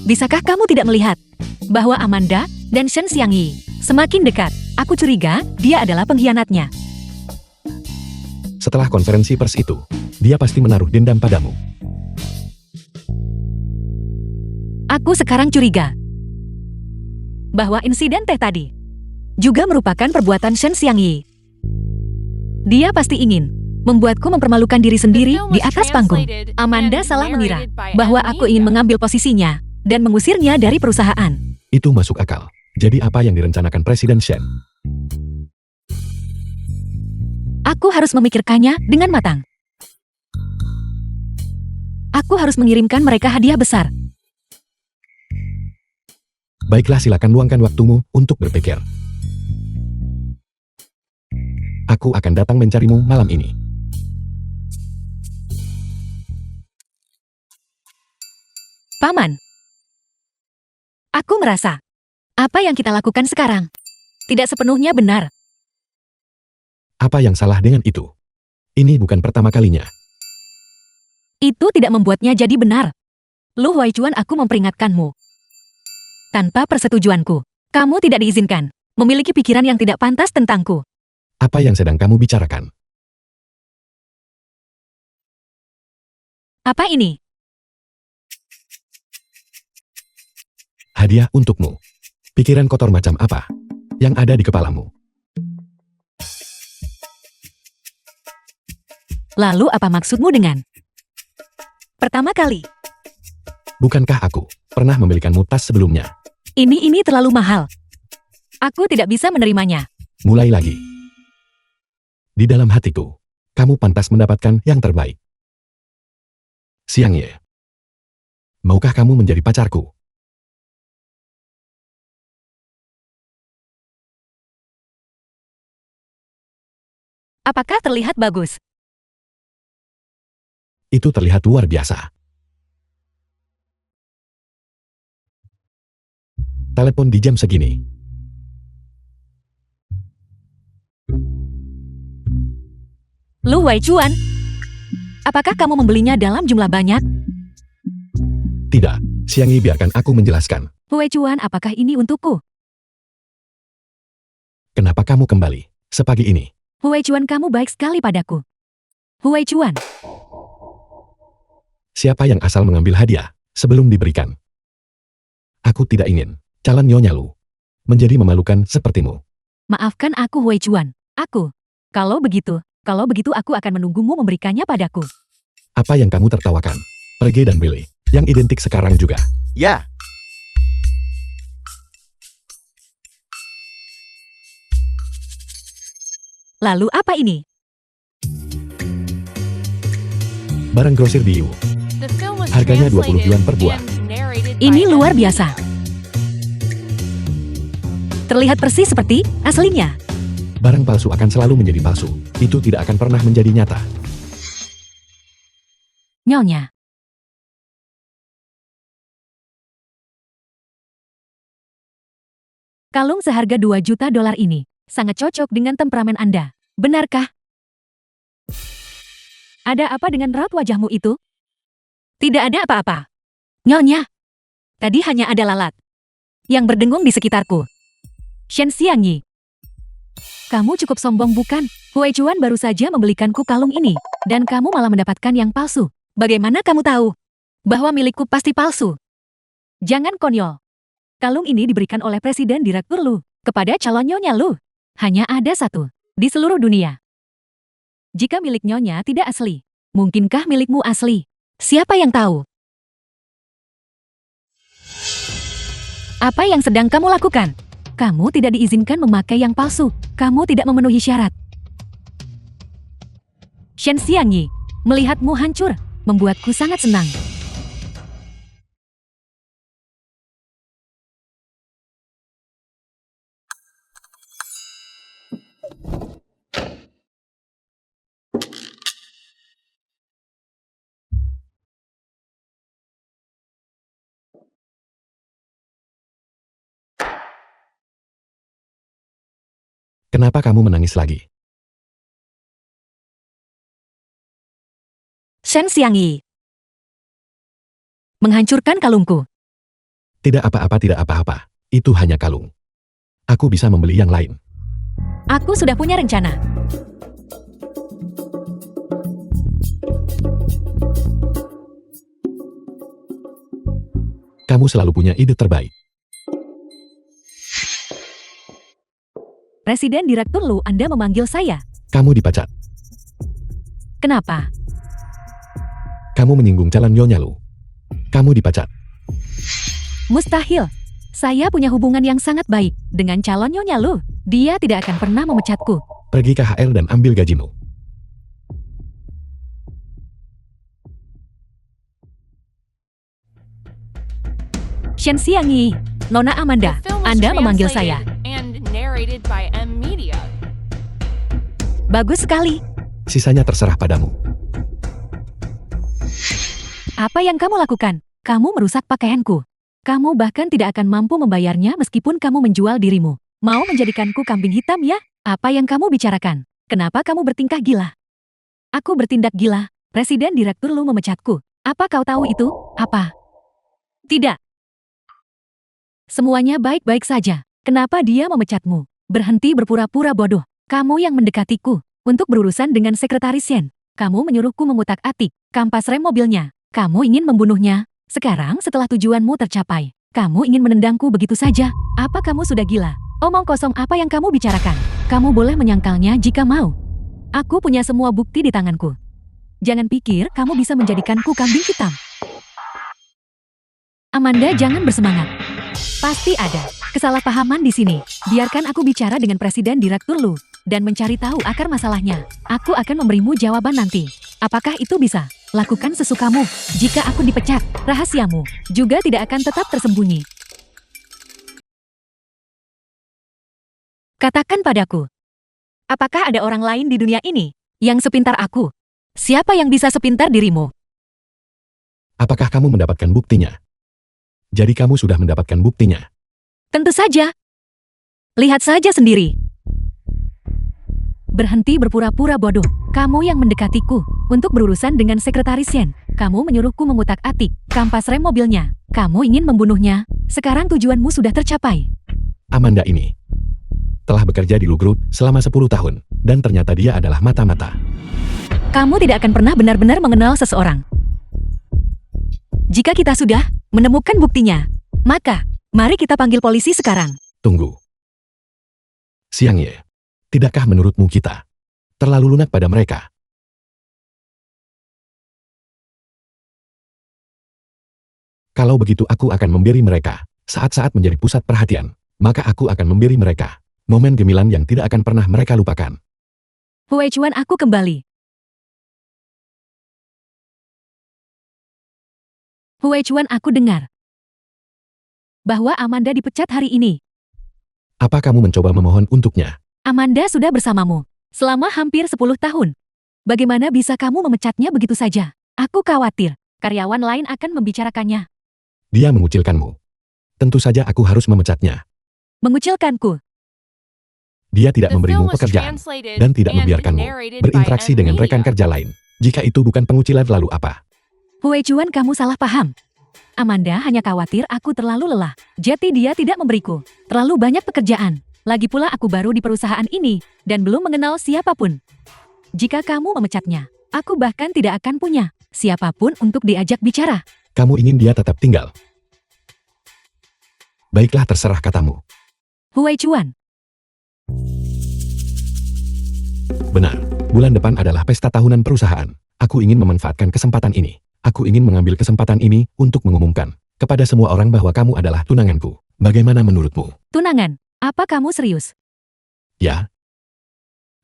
Bisakah kamu tidak melihat bahwa Amanda dan Shen Xiangyi semakin dekat? Aku curiga dia adalah pengkhianatnya.
Setelah konferensi pers itu, dia pasti menaruh dendam padamu.
Aku sekarang curiga bahwa insiden teh tadi juga merupakan perbuatan Shen Xiangyi. Dia pasti ingin membuatku mempermalukan diri sendiri di atas panggung. Amanda salah mengira bahwa aku ingin mengambil posisinya dan mengusirnya dari perusahaan.
Itu masuk akal. Jadi apa yang direncanakan Presiden Shen?
Aku harus memikirkannya dengan matang. Aku harus mengirimkan mereka hadiah besar.
Baiklah, silakan luangkan waktumu untuk berpikir. Aku akan datang mencarimu malam ini.
Paman, aku merasa apa yang kita lakukan sekarang tidak sepenuhnya benar.
Apa yang salah dengan itu? Ini bukan pertama kalinya.
Itu tidak membuatnya jadi benar. Lu Huaichuan, aku memperingatkanmu. Tanpa persetujuanku, kamu tidak diizinkan memiliki pikiran yang tidak pantas tentangku.
Apa yang sedang kamu bicarakan?
Apa ini?
Hadiah untukmu. Pikiran kotor macam apa yang ada di kepalamu?
Lalu apa maksudmu dengan pertama kali?
Bukankah aku pernah membelikanmu tas sebelumnya?
Ini terlalu mahal. Aku tidak bisa menerimanya.
Mulai lagi. Di dalam hatiku, kamu pantas mendapatkan yang terbaik. Xiangye, maukah kamu menjadi pacarku?
Apakah terlihat bagus?
Itu terlihat luar biasa. Telepon di jam segini.
Lu Huaichuan, apakah kamu membelinya dalam jumlah banyak?
Tidak, Xiangyi, biarkan aku menjelaskan.
Huaichuan, apakah ini untukku?
Kenapa kamu kembali sepagi ini?
Huaichuan, kamu baik sekali padaku. Huaichuan,
Siapa yang asal mengambil hadiah sebelum diberikan? Aku tidak ingin calon Nyonya Lu menjadi memalukan sepertimu.
maafkan aku Huaichuan. Kalau begitu aku akan menunggumu memberikannya padaku.
Apa yang kamu tertawakan? Pergi dan Billy, yang identik sekarang juga.
Ya,
Lalu apa ini?
Barang grosir di Yu.
The film was
Harganya 20 yuan per
translated
buah.
and narrated
Ini
by
luar
M.
biasa. terlihat persis seperti aslinya.
Barang palsu akan selalu menjadi palsu. Itu tidak akan pernah menjadi nyata.
Nyonya. Kalung seharga 2 juta dolar ini sangat cocok dengan temperamen Anda. Benarkah? Ada apa dengan raut wajahmu itu? Tidak ada apa-apa. Nyonya. Tadi hanya ada lalat yang berdengung di sekitarku. Shen Xiangyi. Kamu cukup sombong bukan? Hui Chuan baru saja membelikanku kalung ini, dan kamu malah mendapatkan yang palsu. Bagaimana kamu tahu bahwa milikku pasti palsu? Jangan konyol. Kalung ini diberikan oleh Presiden Direktur Lu kepada calon Nyonya Lu. Hanya ada satu di seluruh dunia. Jika milik Nyonya tidak asli, mungkinkah milikmu asli? Siapa yang tahu? Apa yang sedang kamu lakukan? Kamu tidak diizinkan memakai yang palsu. Kamu tidak memenuhi syarat. Shen Xiangyi, melihatmu hancur, membuatku sangat senang.
Kenapa kamu menangis lagi?
Shen Xiangyi. Menghancurkan kalungku.
Tidak apa-apa, tidak apa-apa. Itu hanya kalung. Aku bisa membeli yang lain.
Aku sudah punya rencana.
Kamu selalu punya ide terbaik.
Presiden Direktur Lu, Anda memanggil saya.
Kamu dipecat.
Kenapa?
Kamu menyinggung calon Nyonya Lu. Kamu dipecat.
Mustahil. Saya punya hubungan yang sangat baik dengan calon Nyonya Lu. Dia tidak akan pernah memecatku.
Pergi ke HR dan ambil gajimu.
Shen Xiangyi, Nona Amanda,
The film was
Anda memanggil saya.
translated and narrated by M Media.
Bagus sekali.
Sisanya terserah padamu.
Apa yang kamu lakukan? Kamu merusak pakaianku. Kamu bahkan tidak akan mampu membayarnya meskipun kamu menjual dirimu. Mau menjadikanku kambing hitam ya? Apa yang kamu bicarakan? Kenapa kamu bertingkah gila? Aku bertindak gila. Presiden Direktur Lu memecatku. Apa kau tahu itu? Apa? Tidak. Semuanya baik-baik saja. Kenapa dia memecatmu? Berhenti berpura-pura bodoh. Kamu yang mendekatiku untuk berurusan dengan Sekretaris Shen. Kamu menyuruhku mengutak-atik kampas rem mobilnya. Kamu ingin membunuhnya. Sekarang setelah tujuanmu tercapai, kamu ingin menendangku begitu saja. Apa kamu sudah gila? Omong kosong apa yang kamu bicarakan? Kamu boleh menyangkalnya jika mau. Aku punya semua bukti di tanganku. Jangan pikir kamu bisa menjadikanku kambing hitam. Amanda, jangan bersemangat. Pasti ada kesalahpahaman di sini. Biarkan aku bicara dengan Presiden Direktur Lu dan mencari tahu akar masalahnya. Aku akan memberimu jawaban nanti. Apakah itu bisa? Lakukan sesukamu. Jika aku dipecat, rahasiamu juga tidak akan tetap tersembunyi. Katakan padaku, apakah ada orang lain di dunia ini yang sepintar aku? Siapa yang bisa sepintar dirimu?
Apakah kamu mendapatkan buktinya? Jadi kamu sudah mendapatkan buktinya.
Tentu saja. Lihat saja sendiri. Berhenti berpura-pura bodoh. Kamu yang mendekatiku untuk berurusan dengan Sekretaris Shen. Kamu menyuruhku mengutak-atik kampas rem mobilnya. Kamu ingin membunuhnya. Sekarang tujuanmu sudah tercapai.
Amanda ini telah bekerja di Lu Group selama 10 tahun, dan ternyata dia adalah mata-mata.
Kamu tidak akan pernah benar-benar mengenal seseorang. Jika kita sudah menemukan buktinya, maka mari kita panggil polisi sekarang.
Tunggu. Xiangye, tidakkah menurutmu kita terlalu lunak pada mereka? Kalau begitu aku akan memberi mereka saat-saat menjadi pusat perhatian. Maka aku akan memberi mereka momen gemilang yang tidak akan pernah mereka lupakan.
Hui Chuan, aku kembali. Hui Chuan, aku dengar bahwa Amanda dipecat hari ini.
Apa kamu mencoba memohon untuknya?
Amanda sudah bersamamu selama hampir 10 tahun. Bagaimana bisa kamu memecatnya begitu saja? Aku khawatir karyawan lain akan membicarakannya.
Dia mengucilkanmu. Tentu saja aku harus memecatnya.
Mengucilkanku.
Dia tidak
The film
memberimu
was
pekerjaan
translated
dan tidak
and
membiarkanmu
narrated by
berinteraksi
M
dengan rekan
Media.
kerja lain. Jika itu bukan pengucilan lalu apa?
Hue Chuan, kamu salah paham. Amanda hanya khawatir aku terlalu lelah. Jadi dia tidak memberiku terlalu banyak pekerjaan. Lagi pula aku baru di perusahaan ini dan belum mengenal siapapun. Jika kamu memecatnya, aku bahkan tidak akan punya siapapun untuk diajak bicara.
Kamu ingin dia tetap tinggal? Baiklah, terserah katamu.
Hue Chuan,
Benar, bulan depan adalah pesta tahunan perusahaan. Aku ingin memanfaatkan kesempatan ini. Aku ingin mengambil kesempatan ini untuk mengumumkan kepada semua orang bahwa kamu adalah tunanganku. Bagaimana menurutmu?
tunangan, apa kamu serius?
Ya.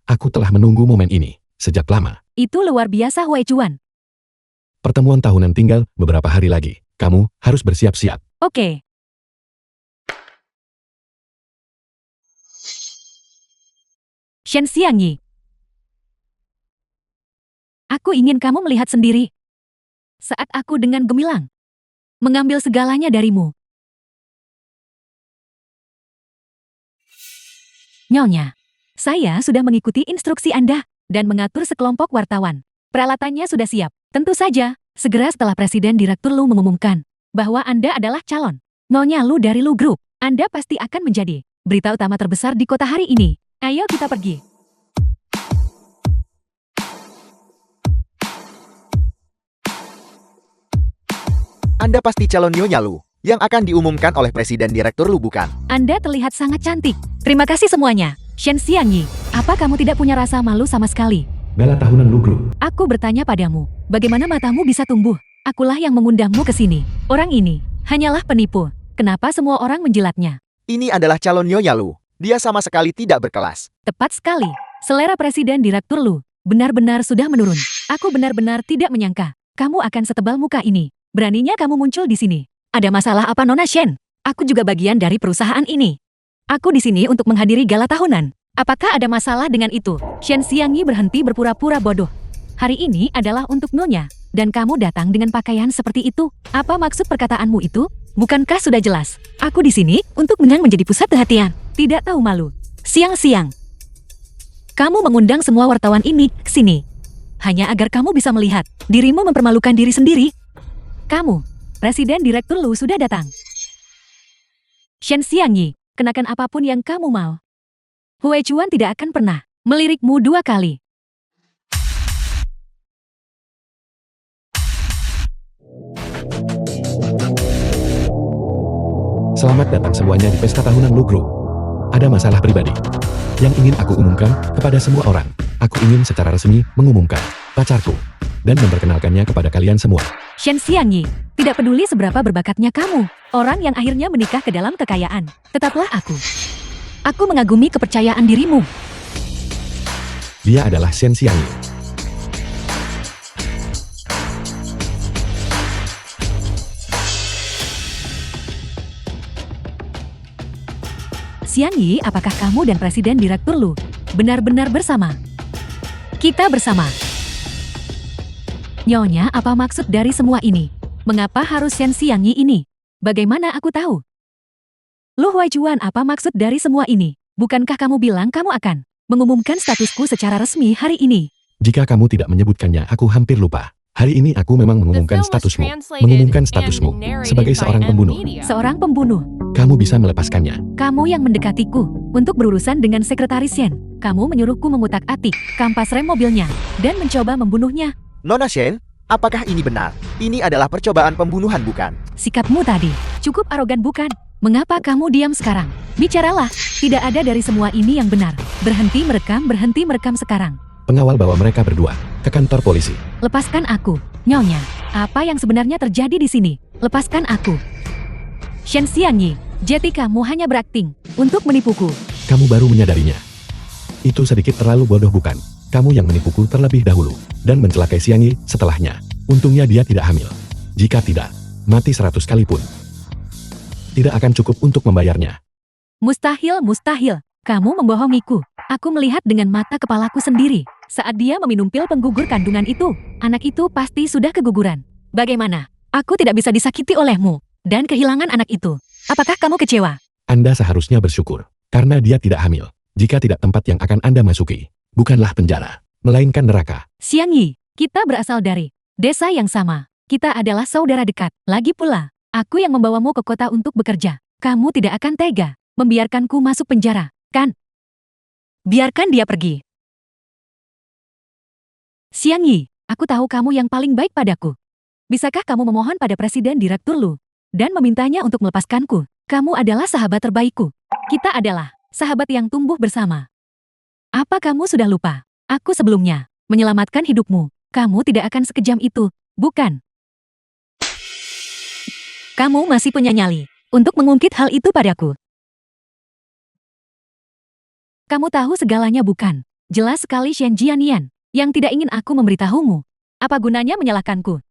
Aku telah menunggu momen ini sejak lama.
Itu luar biasa, Hue Chuan.
Pertemuan tahunan tinggal beberapa hari lagi. Kamu harus bersiap-siap.
Oke. Shen Xiangyi. Aku ingin kamu melihat sendiri. Saat aku dengan gemilang mengambil segalanya darimu. Nyonya, saya sudah mengikuti instruksi Anda dan mengatur sekelompok wartawan. Peralatannya sudah siap. Tentu saja, segera setelah Presiden Direktur Lu mengumumkan bahwa Anda adalah calon Nyonya Lu dari Lu Group, Anda pasti akan menjadi berita utama terbesar di kota hari ini. Ayo kita pergi.
Anda pasti calon Nyonya Lu yang akan diumumkan oleh Presiden Direktur Lu, bukan?
Anda terlihat sangat cantik. Terima kasih semuanya. Shen Xiangyi, apa kamu tidak punya rasa malu sama sekali?
Gala tahunan Lu Group.
Aku bertanya padamu, bagaimana matamu bisa tumbuh? Akulah yang mengundangmu ke sini. Orang ini hanyalah penipu. Kenapa semua orang menjilatnya?
Ini adalah calon Nyonya Lu. Dia sama sekali tidak berkelas.
Tepat sekali. Selera Presiden Direktur Lu benar-benar sudah menurun. Aku benar-benar tidak menyangka kamu akan setebal muka ini. Beraninya kamu muncul di sini. Ada masalah apa, Nona Shen? Aku juga bagian dari perusahaan ini. Aku di sini untuk menghadiri gala tahunan. Apakah ada masalah dengan itu? Shen Xiangyi berhenti berpura-pura bodoh. Hari ini adalah untuk Nyonya, dan kamu datang dengan pakaian seperti itu. Apa maksud perkataanmu itu? Bukankah sudah jelas? Aku di sini untuk menjadi pusat perhatian. Tidak tahu malu. Siang-siang. Kamu mengundang semua wartawan ini ke sini. Hanya agar kamu bisa melihat dirimu mempermalukan diri sendiri. Kamu, Presiden Direktur Lu sudah datang. Shen Xiangyi, kenakan apapun yang kamu mau. Hue Chuan tidak akan pernah melirikmu 2 kali.
Selamat datang semuanya di pesta tahunan Lu Group. Ada masalah pribadi yang ingin aku umumkan kepada semua orang. Aku ingin secara resmi mengumumkan pacarku dan memperkenalkannya kepada kalian semua.
Shen Xiangyi, tidak peduli seberapa berbakatnya kamu, orang yang akhirnya menikah ke dalam kekayaan. Tetaplah aku. Aku mengagumi kepercayaan dirimu.
Dia adalah Shen Xiangyi.
Xiangyi, apakah kamu dan Presiden Direktur Lu benar-benar bersama? Kita bersama. Nyonya, apa maksud dari semua ini? Mengapa harus Shen Xiangyi ini? Bagaimana aku tahu? Lu Hue Chuan, apa maksud dari semua ini? Bukankah kamu bilang kamu akan mengumumkan statusku secara resmi hari ini?
Jika kamu tidak menyebutkannya, aku hampir lupa. Hari ini aku memang mengumumkan statusmu. Mengumumkan statusmu sebagai seorang pembunuh.
Seorang pembunuh.
Kamu bisa melepaskannya.
Kamu yang mendekatiku untuk berurusan dengan Sekretaris Shen. Kamu menyuruhku memutak-atik kampas rem mobilnya dan mencoba membunuhnya.
Nona Shen, apakah ini benar? Ini adalah percobaan pembunuhan, bukan?
Sikapmu tadi cukup arogan, bukan? Mengapa kamu diam sekarang? Bicaralah. Tidak ada dari semua ini yang benar. Berhenti merekam sekarang.
Pengawal bawa mereka berdua ke kantor polisi.
Lepaskan aku, Nyonya. Apa yang sebenarnya terjadi di sini? Lepaskan aku. Shen Xiangyi, jadi kamu hanya berakting untuk menipuku.
Kamu baru menyadarinya. Itu sedikit terlalu bodoh, bukan? Kamu yang menipuku terlebih dahulu dan mencelakai Xiangyi setelahnya. Untungnya dia tidak hamil. Jika tidak, mati 100 kali pun tidak akan cukup untuk membayarnya.
Mustahil, mustahil. Kamu membohongiku. Aku melihat dengan mata kepalaku sendiri. Saat dia meminum pil penggugur kandungan itu, anak itu pasti sudah keguguran. Bagaimana? Aku tidak bisa disakiti olehmu dan kehilangan anak itu. Apakah kamu kecewa?
Anda seharusnya bersyukur, karena dia tidak hamil. Jika tidak, tempat yang akan Anda masuki bukanlah penjara, melainkan neraka.
Xiang Yi, kita berasal dari desa yang sama. Kita adalah saudara dekat. Lagi pula, aku yang membawamu ke kota untuk bekerja. Kamu tidak akan tega membiarkanku masuk penjara, kan? Biarkan dia pergi. Xiang Yi, aku tahu kamu yang paling baik padaku. Bisakah kamu memohon pada Presiden Direktur Lu dan memintanya untuk melepaskanku? Kamu adalah sahabat terbaikku. Kita adalah sahabat yang tumbuh bersama. Apa kamu sudah lupa? Aku sebelumnya menyelamatkan hidupmu. Kamu tidak akan sekejam itu, bukan? Kamu masih punya nyali untuk mengungkit hal itu padaku. Kamu tahu segalanya, bukan? Jelas sekali Shen Jianian yang tidak ingin aku memberitahumu. Apa gunanya menyalahkanku?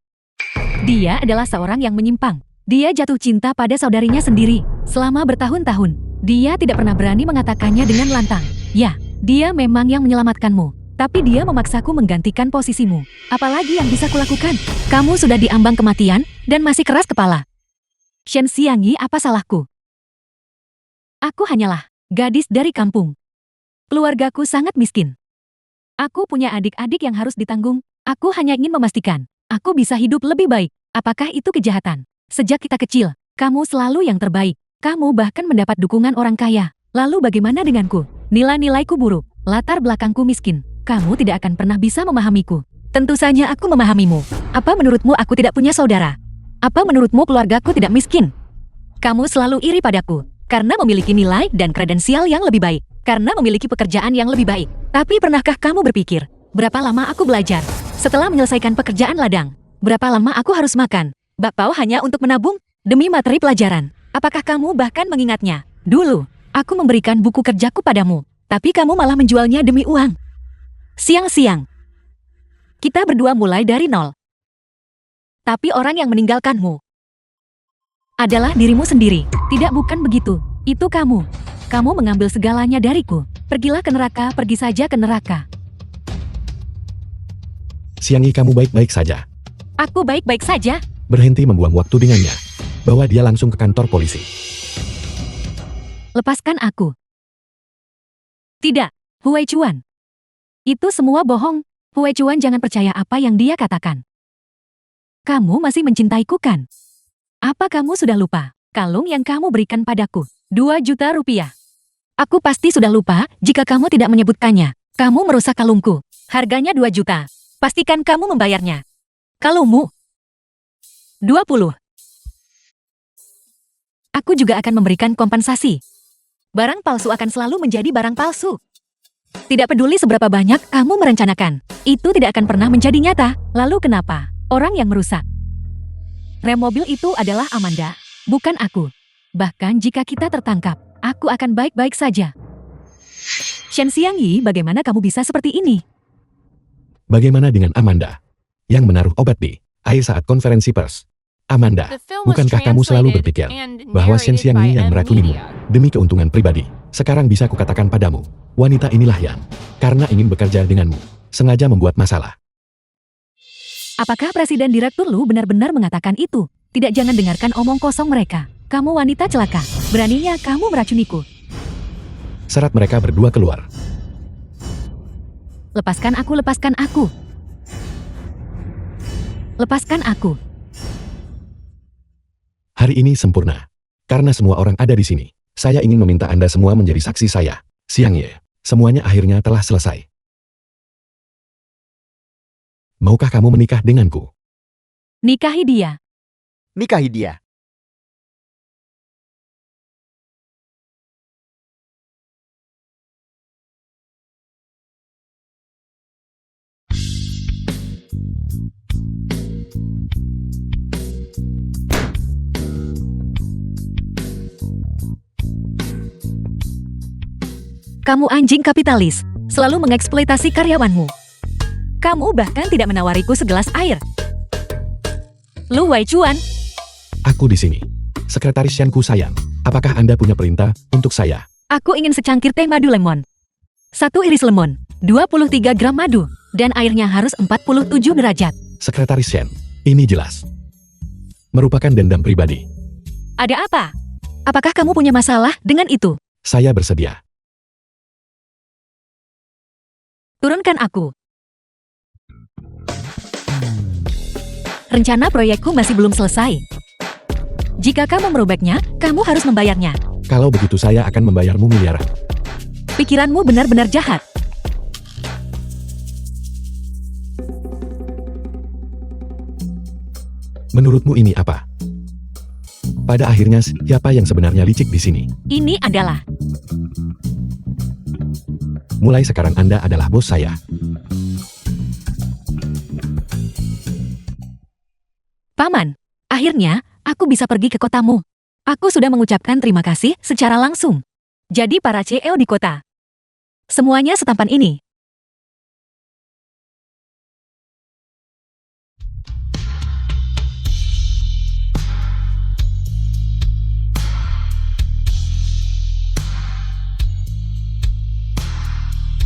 Dia adalah seorang yang menyimpang. Dia jatuh cinta pada saudarinya sendiri. Selama bertahun-tahun, dia tidak pernah berani mengatakannya dengan lantang. Ya, dia memang yang menyelamatkanmu. Tapi dia memaksaku menggantikan posisimu. Apalagi yang bisa kulakukan? Kamu sudah diambang kematian dan masih keras kepala. Shen Xiangyi, apa salahku? Aku hanyalah gadis dari kampung. Keluargaku sangat miskin. Aku punya adik-adik yang harus ditanggung. Aku hanya ingin memastikan aku bisa hidup lebih baik. Apakah itu kejahatan? Sejak kita kecil, kamu selalu yang terbaik. Kamu bahkan mendapat dukungan orang kaya. Lalu bagaimana denganku? Nilai-nilaiku buruk. Latar belakangku miskin. Kamu tidak akan pernah bisa memahamiku. Tentu saja aku memahamimu. Apa menurutmu aku tidak punya saudara? Apa menurutmu keluargaku tidak miskin? Kamu selalu iri padaku karena memiliki nilai dan kredensial yang lebih baik. Karena memiliki pekerjaan yang lebih baik. Tapi pernahkah kamu berpikir, berapa lama aku belajar? Setelah menyelesaikan pekerjaan ladang, berapa lama aku harus makan? Bakpao hanya untuk menabung demi materi pelajaran. Apakah kamu bahkan mengingatnya? Dulu, aku memberikan buku kerjaku padamu, tapi kamu malah menjualnya demi uang. Siang-siang, kita berdua mulai dari nol. Tapi orang yang meninggalkanmu adalah dirimu sendiri. Tidak, bukan begitu. Itu kamu. Kamu mengambil segalanya dariku. Pergilah ke neraka, pergi saja ke neraka.
Xiang Yi, kamu baik-baik saja.
Aku baik-baik saja.
Berhenti membuang waktu dengannya. Bawa dia langsung ke kantor polisi.
Lepaskan aku. Tidak, Huai Chuan. Itu semua bohong. Huai Chuan jangan percaya apa yang dia katakan. Kamu masih mencintaiku, kan? Apa kamu sudah lupa kalung yang kamu berikan padaku? 2 juta rupiah. Aku pasti sudah lupa jika kamu tidak menyebutkannya. Kamu merusak kalungku. Harganya 2 juta. Pastikan kamu membayarnya. Kalungmu 20. Aku juga akan memberikan kompensasi. Barang palsu akan selalu menjadi barang palsu. Tidak peduli seberapa banyak kamu merencanakan, itu tidak akan pernah menjadi nyata. Lalu kenapa orang yang merusak rem mobil itu adalah Amanda, bukan aku. Bahkan jika kita tertangkap, aku akan baik-baik saja. Shen Xiangyi, bagaimana kamu bisa seperti ini?
Bagaimana dengan Amanda yang menaruh obat di air saat konferensi pers? Amanda,
The film was
bukankah kamu selalu
translated
berpikir
and
bahwa Shen
narrated by
Xiangyi yang
M
meracunimu
Media.
demi keuntungan pribadi? Sekarang bisa kukatakan padamu, wanita inilah yang, karena ingin bekerja denganmu, sengaja membuat masalah.
Apakah Presiden Direktur Lu benar-benar mengatakan itu? Tidak, jangan dengarkan omong kosong mereka. Kamu wanita celaka. Beraninya kamu meracuniku.
Serat mereka berdua keluar.
Lepaskan aku, lepaskan aku. Lepaskan aku.
Hari ini sempurna. Karena semua orang ada di sini. Saya ingin meminta Anda semua menjadi saksi saya. Xiangyi, semuanya akhirnya telah selesai. Maukah kamu menikah denganku?
Nikahi dia.
Nikahi dia.
Kamu anjing kapitalis, selalu mengeksploitasi karyawanmu. Kamu bahkan tidak menawariku segelas air. Lu Wai Chuan,
Aku di sini. Sekretaris Shenku sayang. Apakah Anda punya perintah untuk saya?
Aku ingin secangkir teh madu lemon. 1 iris lemon, 23 gram madu, dan airnya harus 47 derajat.
Sekretaris Shen, ini jelas merupakan dendam pribadi.
Ada apa? Apakah kamu punya masalah dengan itu?
Saya bersedia.
Turunkan aku. Rencana proyekku masih belum selesai. Jika kamu merobeknya, kamu harus membayarnya.
Kalau begitu saya akan membayarmu miliaran.
Pikiranmu benar-benar jahat.
Menurutmu ini apa? Pada akhirnya siapa yang sebenarnya licik di sini?
Ini adalah
Mulai sekarang Anda adalah bos saya.
Paman. Akhirnya, aku bisa pergi ke kotamu. Aku sudah mengucapkan terima kasih secara langsung. Jadi para CEO di kota. Semuanya setampan ini.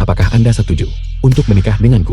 Apakah Anda setuju untuk menikah denganku?